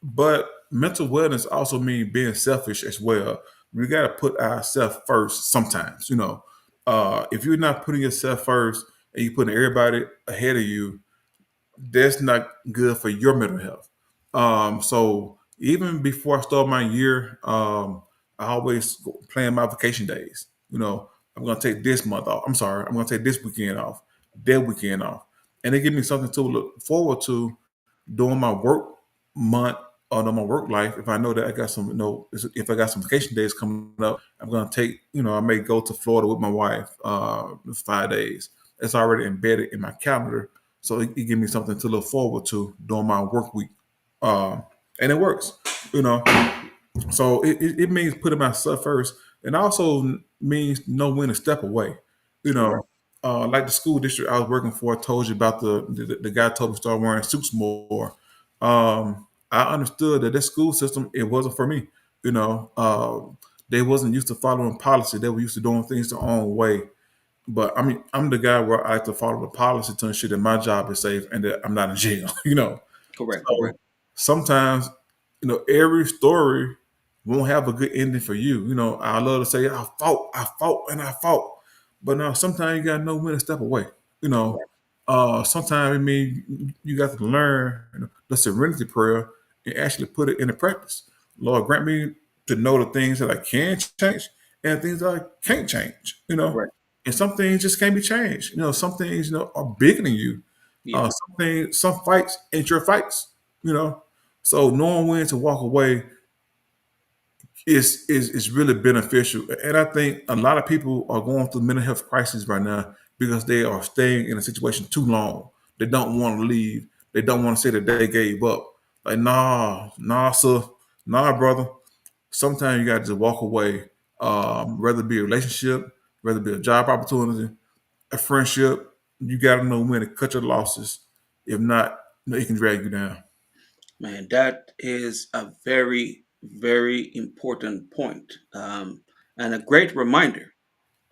But mental wellness also means being selfish as well. We got to put ourselves first sometimes. If you're not putting yourself first and you're putting everybody ahead of you, that's not good for your mental health. So even before I start my year, I always plan my vacation days. I'm going to take this month off. I'm sorry, I'm going to take this weekend off, that weekend off, and they give me something to look forward to during my work month or during my work life. If I know that I got some, if I got some vacation days coming up, I'm going to take. I may go to Florida with my wife 5 days. It's already embedded in my calendar, so it gives me something to look forward to during my work week, and it works. You know, so it means putting myself first, and also means know when to step away. You know, Correct. like the school district I was working for, I told you about the guy told me to start wearing suits more. I understood that school system, it wasn't for me. They wasn't used to following policy. They were used to doing things their own way. But I mean, I'm the guy where I like to follow the policy to ensure that my job is safe and that I'm not in jail. Correct. So Correct. sometimes, every story won't have a good ending for you. I love to say I fought, and I fought. But now sometimes you gotta know when to step away. You know, Correct. sometimes you got to learn the serenity prayer and actually put it into practice. Lord, grant me to know the things that I can change and the things that I can't change. Correct. And some things just can't be changed. Some things are bigger than you. Yeah. Some fights ain't your fights. You know, so knowing when to walk away is really beneficial. And I think a lot of people are going through mental health crises right now because they are staying in a situation too long. They don't want to leave. They don't want to say that they gave up. Like, nah, sir, nah, brother. Sometimes you got to just walk away. Whether it be a relationship, whether it be a job opportunity, a friendship, you got to know when to cut your losses. If not, it can drag you down. Man, that is a very, very important point, and a great reminder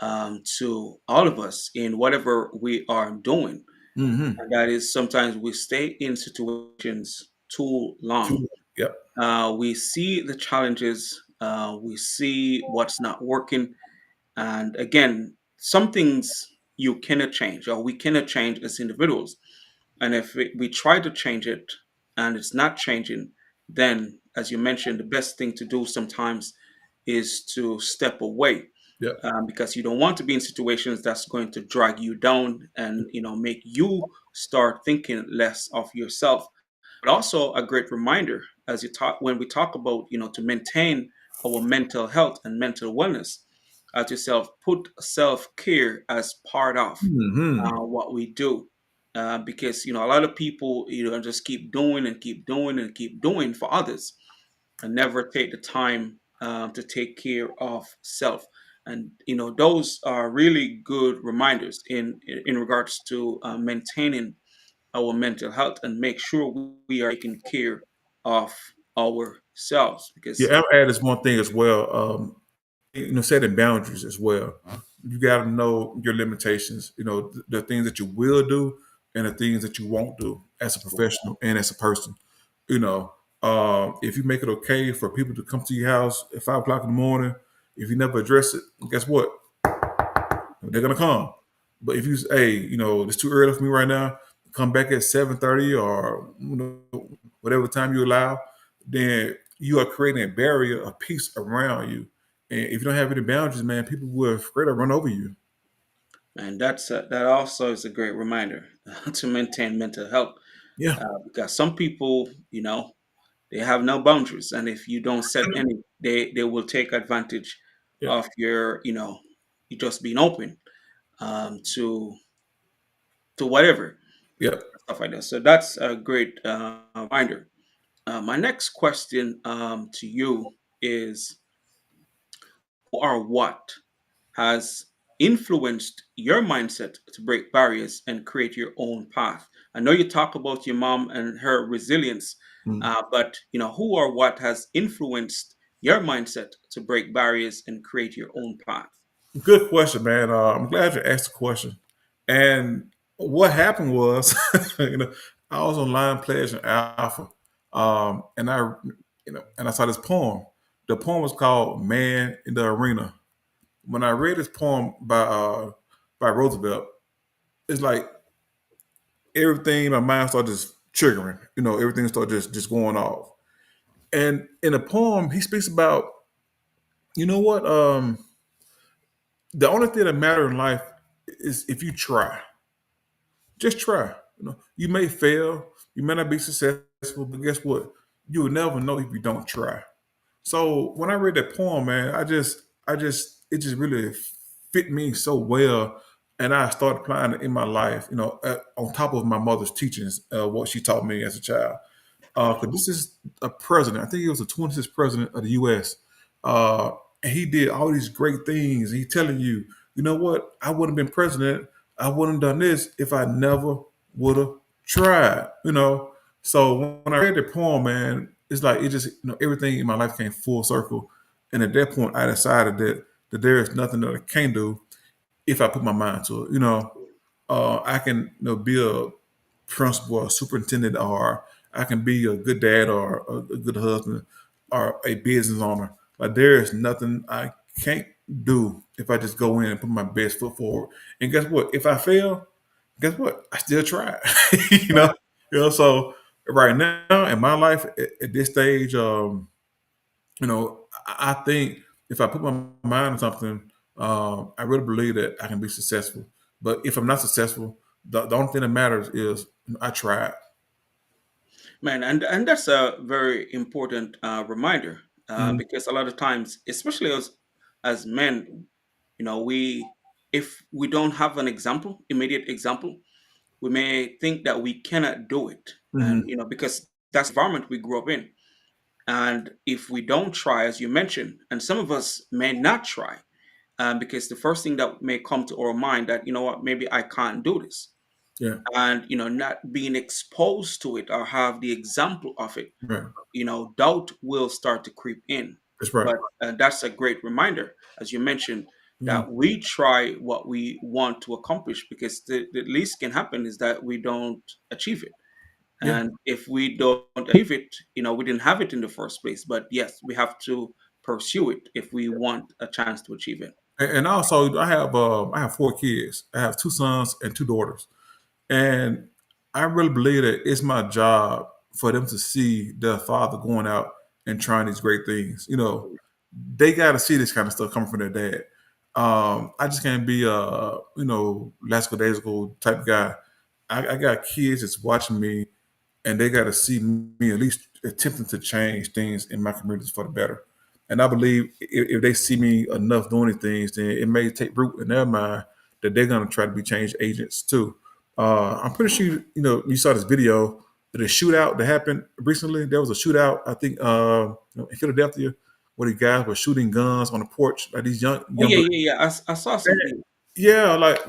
to all of us in whatever we are doing. Mm-hmm. And that is, sometimes we stay in situations too long. Yep. We see the challenges, we see what's not working, and again, some things you cannot change, or we cannot change as individuals. And if we try to change it and it's not changing, then, as you mentioned, the best thing to do sometimes is to step away, Yep. because you don't want to be in situations that's going to drag you down and make you start thinking less of yourself. But also a great reminder, as you talk when we talk about to maintain our mental health and mental wellness, as yourself put self-care as part of Hmm. what we do, because a lot of people just keep doing and keep doing and keep doing for others and never take the time to take care of self. And those are really good reminders in regards to maintaining our mental health and make sure we are taking care of ourselves, Yeah, because I'll add this one thing as well. Setting boundaries as well. You got to know your limitations. The things that you will do and the things that you won't do as a professional and as a person. You know, if you make it okay for people to come to your house at 5 o'clock in the morning, if you never address it, guess what? They're gonna come. But if you say, hey, it's too early for me right now, come back at 7:30 or whatever time you allow, then you are creating a barrier of peace around you. And if you don't have any boundaries, man, people will afraid to run over you. and that also is a great reminder to maintain mental health, Yeah, because some people they have no boundaries, and if you don't set any, they will take advantage yeah, of your you just being open to whatever yeah. stuff like that. So that's a great reminder. My next question to you is, who or what has influenced your mindset to break barriers and create your own path? I know you talk about your mom and her resilience, Mm. but who or what has influenced your mindset to break barriers and create your own path? Good question, man. I'm glad you asked the question. And what happened was, I was on Line Pledge and Alpha, and I saw this poem. The poem was called "Man in the Arena." When I read this poem by Roosevelt, it's like everything in my mind started just triggering. Everything started just going off. And in the poem, he speaks about, you know what? The only thing that matters in life is if you try. Just try. You may fail, you may not be successful, but guess what? You will never know if you don't try. So when I read that poem, man, it just really fit me so well, and I started applying it in my life. On top of my mother's teachings, what she taught me as a child. Because this is a president. I think he was the 26th president of the U.S. Uh, and he did all these great things. He telling you, you know what? I wouldn't have been president. I wouldn't have done this if I never would have tried. So when I read the poem, man, it's like it just everything in my life came full circle. And at that point, I decided that there is nothing that I can do if I put my mind to it. I can be a principal, a superintendent, or I can be a good dad or a good husband or a business owner. Like there is nothing I can't do if I just go in and put my best foot forward. And guess what? If I fail, guess what? I still try. you know, So right now in my life at this stage, I think if I put my mind on something, I really believe that I can be successful. But if I'm not successful, the only thing that matters is I tried. Man, and that's a very important reminder, Mhm. because a lot of times, especially as men, we if we don't have an example, immediate example, we may think that we cannot do it, Mhm. and because that's the environment we grew up in. And if we don't try, as you mentioned, and some of us may not try, because the first thing that may come to our mind, that what, maybe I can't do this, Yeah, and not being exposed to it or have the example of it, right. doubt will start to creep in. That's right. But that's a great reminder, as you mentioned, Mhm. that we try what we want to accomplish, because the least can happen is that we don't achieve it. Yeah. And if we don't achieve it, we didn't have it in the first place. But yes, we have to pursue it if we want a chance to achieve it. And also, I have 4 kids. I have 2 sons and 2 daughters, and I really believe that it's my job for them to see their father going out and trying these great things. They got to see this kind of stuff coming from their dad. I just can't be lackadaisical type of guy. I got kids that's watching me, and they got to see me at least attempting to change things in my communities for the better. And I believe if they see me enough doing these things, then it may take root in their mind that they're going to try to be change agents too. I'm pretty sure you saw this video, the shootout that happened recently. There was a shootout, I think, in Philadelphia, where the guys were shooting guns on the porch, like these young Oh young yeah, black. yeah, yeah. I saw something. Yeah, like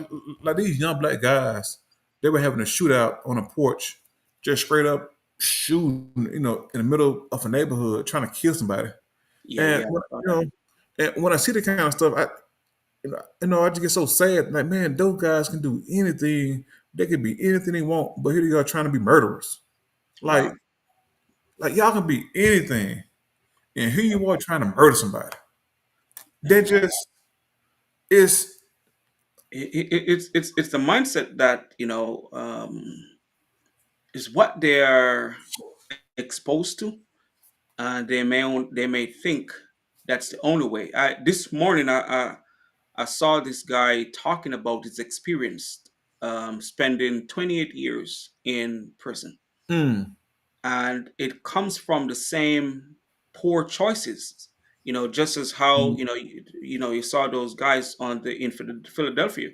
these young black guys, they were having a shootout on a porch, just straight up shooting, in the middle of a neighborhood, trying to kill somebody. Yeah, And yeah, I saw that. when I see the kind of stuff, I just get so sad. Like, man, those guys can do anything. They can be anything they want, but here they are trying to be murderers. Like, Wow. y'all can be anything, and here you are trying to murder somebody. They just it's It's the mindset that is what they are exposed to, and they may think that's the only way. This morning I saw this guy talking about his experience spending 28 years in prison, mm, and it comes from the same poor choices. Just as how mm, you saw those guys in Philadelphia,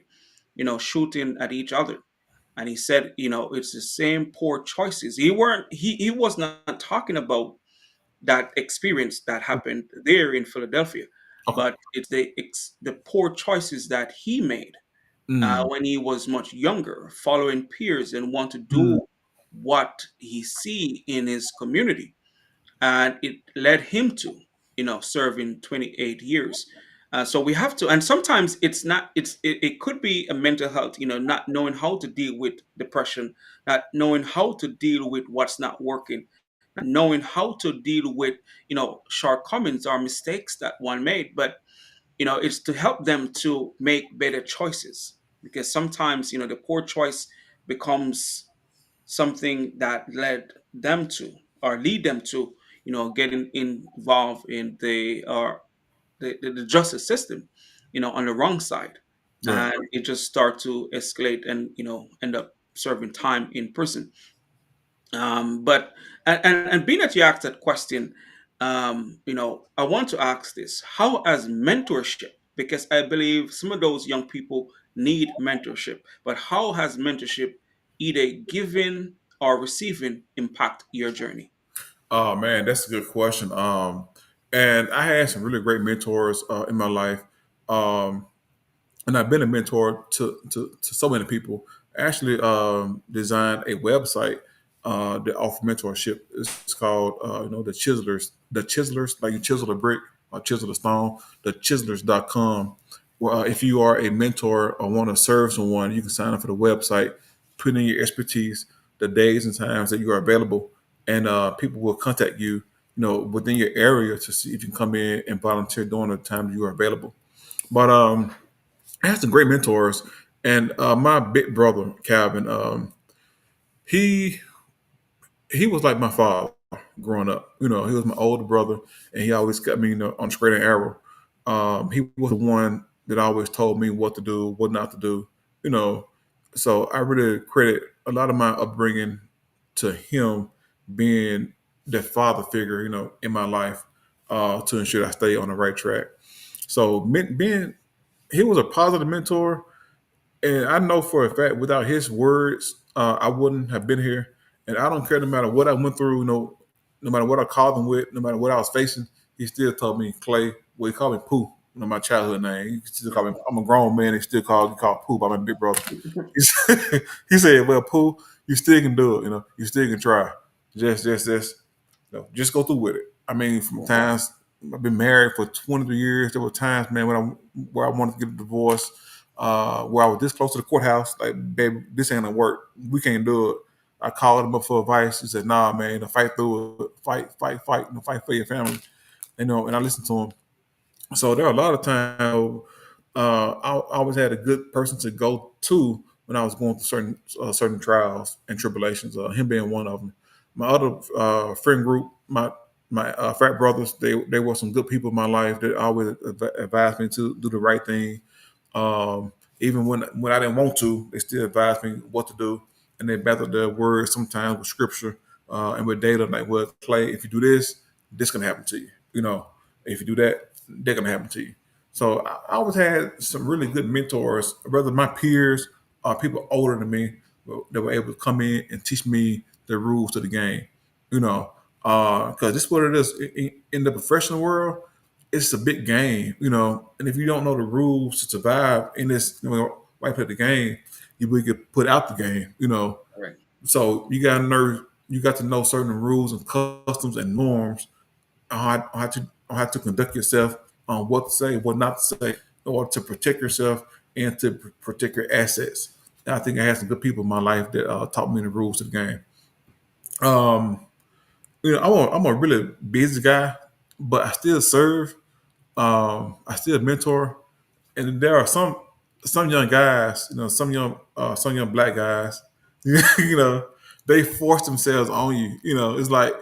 shooting at each other. And he said, it's the same poor choices. He was not talking about that experience that happened there in Philadelphia, okay. but it's the poor choices that he made Mm, when he was much younger, following peers and want to mm, do what he see in his community, and it led him to serving 28 years. So we have to, and sometimes it's not it could be a mental health, not knowing how to deal with depression, not knowing how to deal with what's not working, not knowing how to deal with shortcomings or mistakes that one made. But it's to help them to make better choices, because sometimes the poor choice becomes something that led them to, or lead them to getting involved in the justice system on the wrong side, right. and it just start to escalate and end up serving time in prison. But and being that you asked that question, I want to ask this: how has mentorship, because I believe some of those young people need mentorship, but how has mentorship, either giving or receiving, impact your journey? Oh man, that's a good question. And I had some really great mentors in my life. Um, and I've been a mentor to so many people. I actually designed a website that offer mentorship. It's called the Chiselers. The Chiselers, like you chisel a brick or chisel a stone. The Chiselers.com. Well, if you are a mentor or want to serve someone, you can sign up for the website, put in your expertise, the days and times that you are available, and people will contact you, within your area to see if you can come in and volunteer during the time you are available. But I had some great mentors, and my big brother Calvin, he he was like my father growing up. He was my older brother, and he always kept me, on the straight and narrow. He was the one that always told me what to do, what not to do. You know, so I really credit a lot of my upbringing to him being the father figure, in my life, to ensure I stay on the right track. So being he was a positive mentor, and I know for a fact, without his words, I wouldn't have been here. And I don't care, no matter what I went through, no matter what I called him with, no matter what I was facing, he still told me Clay. Well, he called me Pooh, my childhood name. He still called me. I'm a grown man. He called Pooh by my big brother. He said, "Well, Pooh, you still can do it. You still can try. Just, just go through with it." I mean, from times I've been married for 23 years. There were times, man, where I wanted to get a divorce, where I was this close to the courthouse. Like, baby, this ain't gonna work. We can't do it. I called him up for advice. He said, "Nah, man, fight through it, fight, fight for your family." And I listened to him. So there are a lot of times I always had a good person to go to when I was going through certain trials and tribulations. Him being one of them. My other friend group, my frat brothers, they were some good people in my life that always advised me to do the right thing. Even when I didn't want to, they still advised me what to do, and they battled their words sometimes with scripture and with data. Like, well, Clay, if you do this, this can happen to you. If you do that, they're gonna happen to you. So I always had some really good mentors, whether my peers or people older than me, that were able to come in and teach me the rules to the game. Because this is what it is in the professional world. It's a big game, and if you don't know the rules to survive in this, white play the game, you will get put out the game. Right. So you got to know certain rules and customs and norms on how to conduct yourself, on what to say, what not to say, in order to protect yourself and to protect your assets. And I think I had some good people in my life that taught me the rules to the game. Um, I'm a really busy guy, but I still serve. I still mentor, and there are some young guys, some young black guys, they force themselves on you. It's like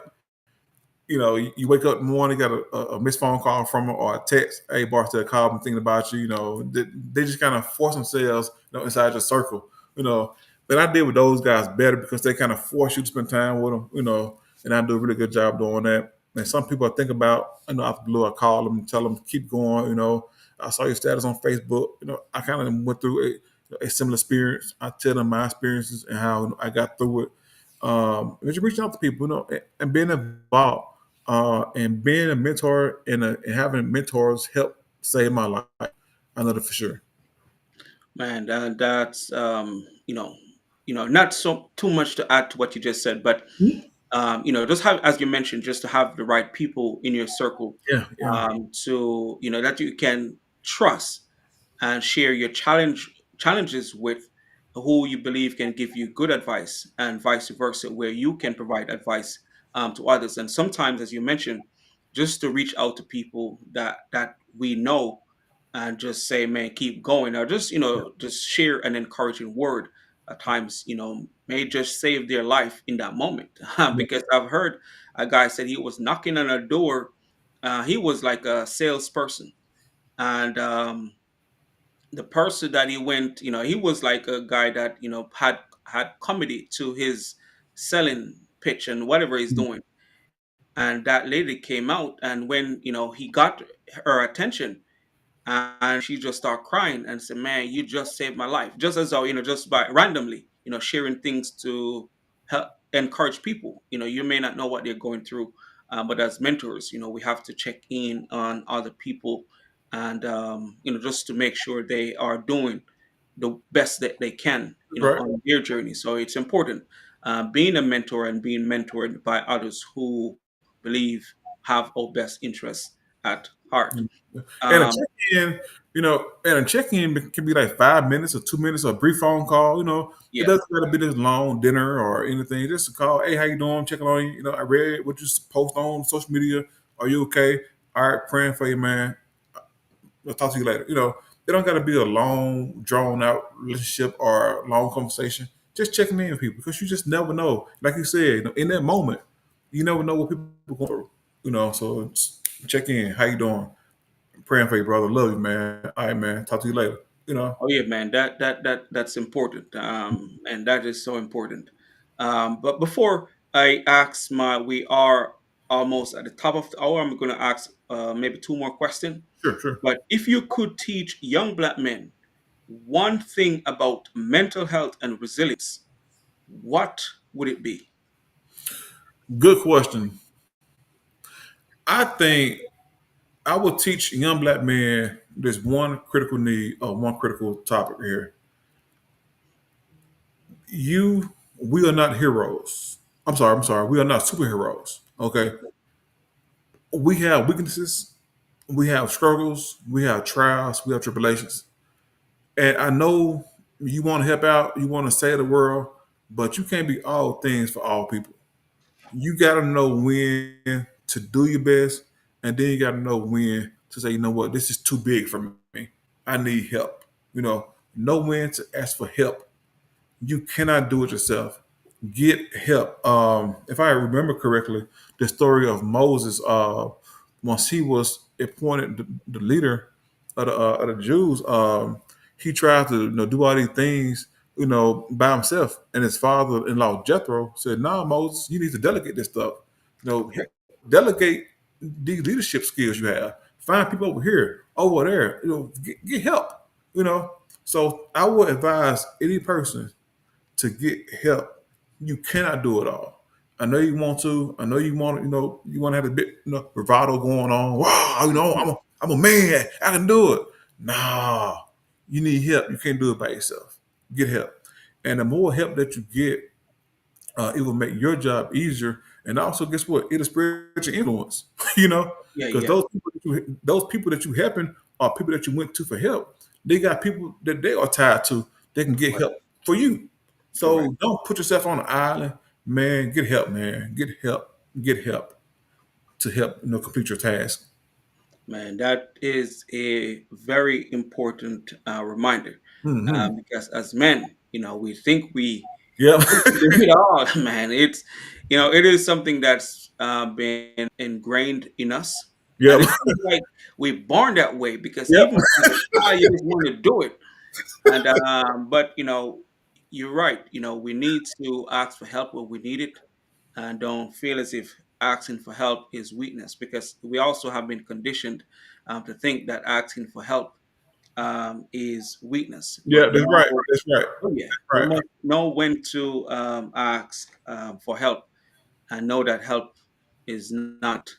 you wake up in the morning, got a missed phone call from them or a text, hey, Barstow called me thinking about you, they just kind of force themselves, inside your circle, you know. But I did with those guys better because they kind of force you to spend time with them. And I do a really good job doing that. And some people I think about, out the blue, I call them and tell them, keep going. I saw your status on Facebook. I kind of went through a similar experience. I tell them my experiences and how I got through it. And just reaching out to people, and being involved. And being a mentor and having mentors help save my life. I know that for sure. Man, that's not so too much to add to what you just said, but just have, as you mentioned, just to have the right people in your circle, Yeah, yeah, to that you can trust and share your challenges with, who you believe can give you good advice, and vice versa, where you can provide advice to others. And sometimes, as you mentioned, just to reach out to people that we know and just say, man, keep going, or just just share an encouraging word at times, may just save their life in that moment. yeah, Because I've heard a guy said he was knocking on a door. He was like a salesperson, and the person that he went, he was like a guy that had comedy to his selling pitch and whatever he's mhm, doing. And that lady came out, and when he got her attention, and she just started crying and said, "Man, you just saved my life." Just as though, just by randomly, sharing things to help encourage people. You may not know what they're going through, but as mentors, we have to check in on other people, and just to make sure they are doing the best that they can, right. on their journey. So it's important, being a mentor and being mentored by others who believe have our best interests at heart. Mhm. And a Um, check-in, and a check-in can be like 5 minutes or 2 minutes or a brief phone call. It yeah. doesn't gotta be this long dinner or anything. Just a call. Hey, how you doing? Checking on you. I read what you post on social media. Are you okay? All right, praying for you, man. I'll talk to you later. They don't got to be a long, drawn out relationship or a long conversation. Just checking in with people because you just never know. Like you said, in that moment, you never know what people are going through. So just check in. How you doing? Praying for you, brother. Love you, man. All right, man. Talk to you later. Oh yeah, man. That's important, and that is so important. But before I ask we are almost at the top of the hour. I'm going to ask maybe two more questions. Sure, sure. But if you could teach young black men one thing about mental health and resilience, what would it be? Good question. I think I would teach young black men this one critical need or one critical topic here. We are not heroes. I'm sorry. We are not superheroes. Okay. We have weaknesses, we have struggles, we have trials, we have tribulations. And I know you want to help out, you want to save the world, but you can't be all things for all people. You got to know when to do your best, and then you got to know when to say, you know what, this is too big for me. I need help. Know when to ask for help. You cannot do it yourself. Get help. If I remember correctly, the story of Moses, once he was appointed the leader of the Jews, he tried to do all these things by himself. And his father-in-law Jethro said, "No, Moses, you need to delegate this stuff. Delegate these leadership skills you have. Find people over here, over there. Get help. You know." So I would advise any person to get help. You cannot do it all. I know you want to. I know you want. You want to have a bit, bravado going on. Wow, I'm a man. I can do it. Nah, you need help. You can't do it by yourself. Get help, and the more help that you get, it will make your job easier. And also, guess what? It'll spread your influence. Yeah, Because yeah. those people that you helping are people that you went to for help. They got people that they are tied to. They can get Correct. help for you. Correct. So don't put yourself on an island, man. Get help, man. Get help. Get help to help complete your task. Man, that is a very important reminder, Hmm. because as men, we think Yep. we can do it all. Man, it is something that's been ingrained in us, and Yep. it seems like we're born that way because Yep. even as a child, you just want to do it. And but you're right. We need to ask for help when we need it, and don't feel as if asking for help is weakness, because we also have been conditioned to think that asking for help is weakness. Yeah. But That's right. no, That's right. oh yeah, That's we right. must know when to ask for help, and know that help is not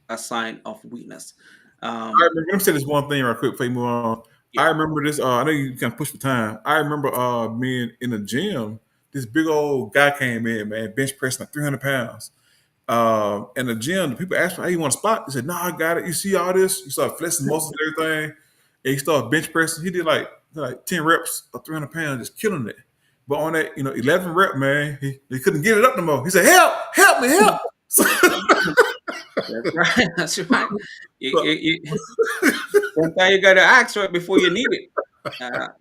a sign of weakness. Let me say this one thing right quick before you move on. I Yeah. remember this. I know you kind of push for time. I remember being in the gym. This big old guy came in, man, bench pressing like 300 pounds. In the gym, the people asked me, "Hey, you want a spot?" He said, "No, I got it. You see all this?" He started flexing muscles and everything. And he started bench pressing. He did like 10 reps of 300 pounds, just killing it. But on that, 11 rep, man, he couldn't get it up no more. He said, "Help! Help me! Help!" So, That's right. That's right. so, Sometimes you gotta ask for it before you need it,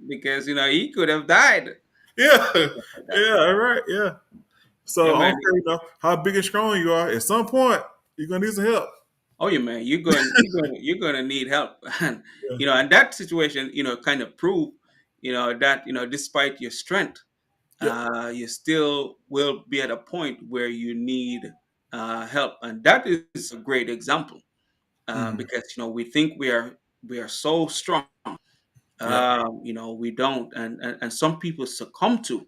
because he could have died. yeah, Like that. yeah, all right, yeah. Yeah, So I man. don't care, how big and strong you are. At some point, you're gonna need some help. Oh, yeah, man. You're gonna need help, and Yeah, and that situation, kind of prove, that despite your strength, yep, you still will be at a point where you need help, and that is a great example, hmm, because we think we are so strong, yep, we don't, and some people succumb to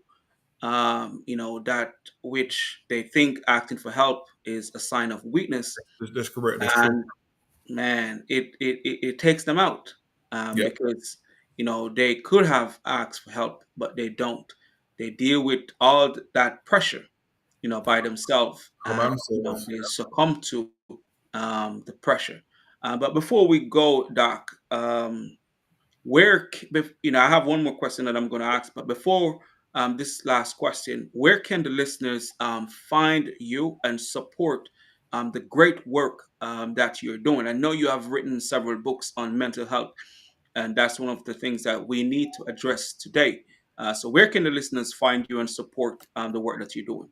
that which they think asking for help is a sign of weakness, that's correct. That's true. and man, it takes them out, Yep, because they could have asked for help, but they don't. They deal with all that pressure, by themselves, all by and themselves. they succumb to the pressure. But before we go, Doc, I have one more question that I'm going to ask, but before this last question, where can the listeners find you and support the great work that you're doing? I know you have written several books on mental health, and that's one of the things that we need to address today. So where can the listeners find you and support the work that you're doing?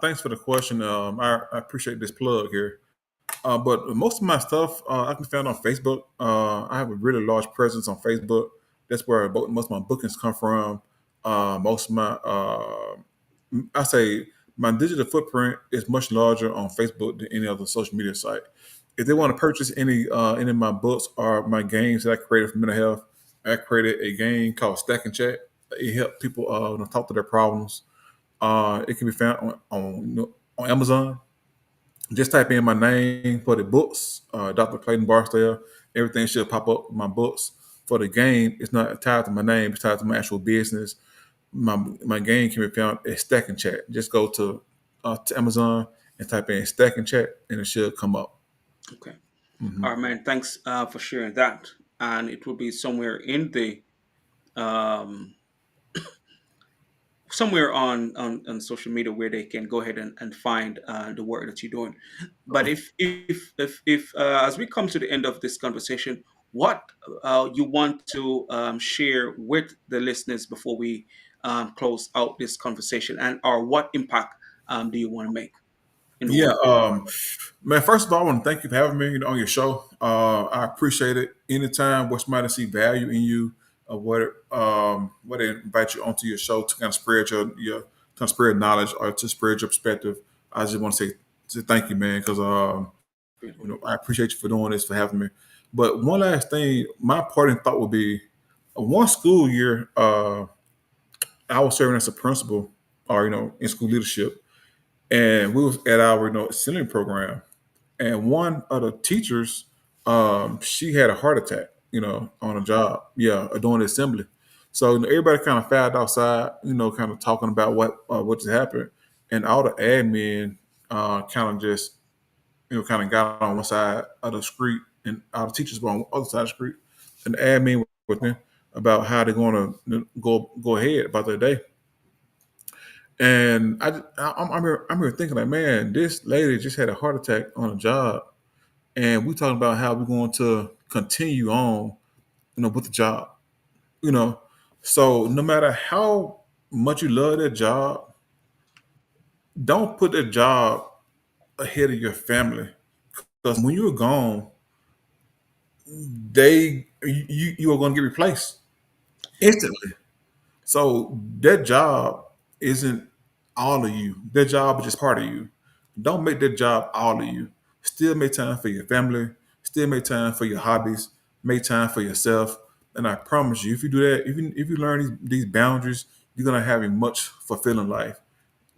Thanks for the question. I appreciate this plug here. But most of my stuff I can find on Facebook. I have a really large presence on Facebook. That's where most of my bookings come from. Most of my, I say, my digital footprint is much larger on Facebook than any other social media site. If they want to purchase any of my books or my games that I created for mental health, I created a game called Stack and Chat. It helps people talk to their problems. It can be found on Amazon. Just type in my name for the books, Dr. Clayton Barksdale. Everything should pop up with my books. For the game, it's not tied to my name, it's tied to my actual business. My game can be found at Stack and Chat. Just go to Amazon and type in Stack and Chat, and it should come up. Okay. Hmm. All right, man. Thanks for sharing that. And it will be somewhere in the um, somewhere on social media where they can go ahead and find the work that you're doing. But if as we come to the end of this conversation, what you want to share with the listeners before we close out this conversation, and or what impact do you want to make in the Yeah, world? man. First of all, I want to thank you for having me, on your show. I appreciate it. Anytime where somebody see value in you, what they invite you onto your show to kind of spread your kind of spread knowledge or to spread your perspective. I just want to say thank you, man, because I appreciate you for doing this, for having me. But one last thing, my parting thought would be, one school year, I was serving as a principal, or in school leadership, and we was at our assembly program, and one of the teachers, she had a heart attack, on a job, yeah, doing the assembly. So everybody kind of filed outside, kind of talking about what just happened, and all the admin kind of just kind of got on one side of the street, and all the teachers were on the other side of the street, and the admin were with them about how they're going to go ahead about their day. And I'm here thinking like, man, this lady just had a heart attack on a job, and we're talking about how we're going to continue on, with the job, you know. So no matter how much you love that job, don't put that job ahead of your family, because when you're gone, you are going to get replaced instantly. So that job isn't all of you. That job is just part of you. Don't make that job all of you. Still make time for your family. Still make time for your hobbies. Make time for yourself. And I promise you, if you do that, even if you learn these boundaries, you're gonna have a much fulfilling life.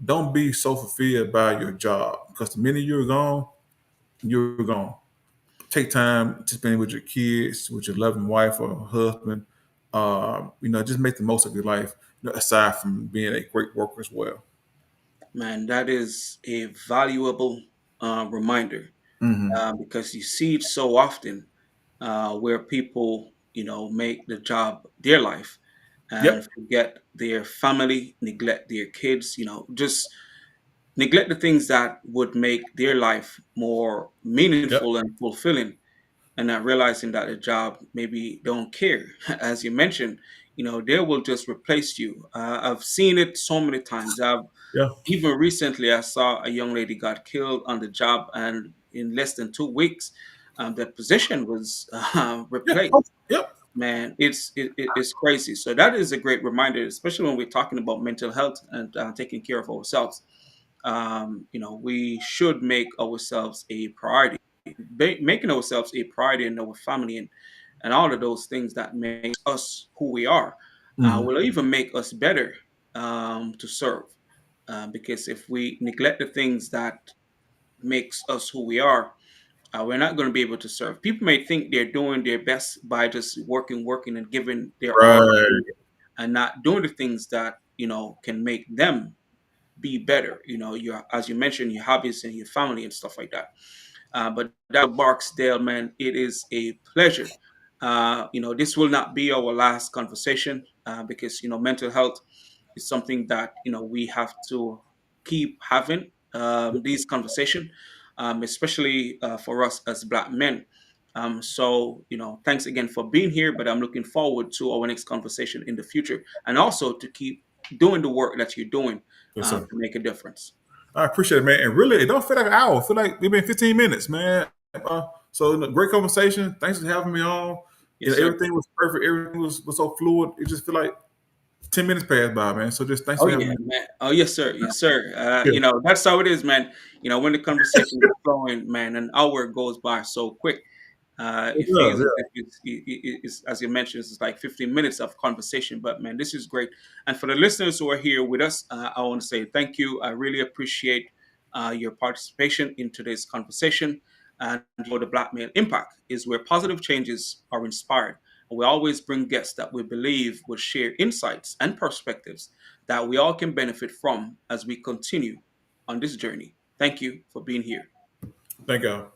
Don't be so fulfilled by your job, because the minute you're gone, you're gone. Take time to spend with your kids, with your loving wife or husband. Just make the most of your life, aside from being a great worker as well. Man, that is a valuable reminder Hmm. because you see it so often where people, make the job their life and Yep. forget their family, neglect their kids, just neglect the things that would make their life more Yep. meaningful and fulfilling, and not realizing that a job maybe don't care. As you mentioned, they will just replace you. I've seen it so many times. I've Yeah. even recently, I saw a young lady got killed on the job, and in less than 2 weeks, the position was Yeah. replaced. Oh, yep. Man, it's crazy. So that is a great reminder, especially when we're talking about mental health and taking care of ourselves. We should make ourselves a priority. Making ourselves a priority in our family and all of those things that makes us who we are Hmm. will even make us better to serve. Because if we neglect the things that makes us who we are, we're not going to be able to serve. People may think they're doing their best by just working, and giving their all Right. and not doing the things that can make them be better. Your, as you mentioned, your hobbies and your family and stuff like that. But Dr. Barksdale, man, it is a pleasure. This will not be our last conversation because mental health is something that we have to keep having these conversation, especially for us as Black men. So thanks again for being here. But I'm looking forward to our next conversation in the future, and also to keep doing the work that you're doing Yes, to sir. make a difference. I appreciate it, man. And really, it don't feel like an hour. It feel like we've been 15 minutes, man. So great conversation. Thanks for having me on. Yes, sir. Everything was perfect. Everything was so fluid. It just feel like 10 minutes passed by, man. So just thanks Oh for having yeah, me. man. Oh yes, sir. Yes, sir. Yeah, That's how it is, man. When the conversation is flowing, man, an hour goes by so quick. it It does. feels as Yeah. if it's, as you mentioned, it's like 15 minutes of conversation. But man, this is great. And for the listeners who are here with us, I want to say thank you. I really appreciate your participation in today's conversation. And for the Black Male Impact is where positive changes are inspired. And we always bring guests that we believe will share insights and perspectives that we all can benefit from as we continue on this journey. Thank you for being here. Thank you.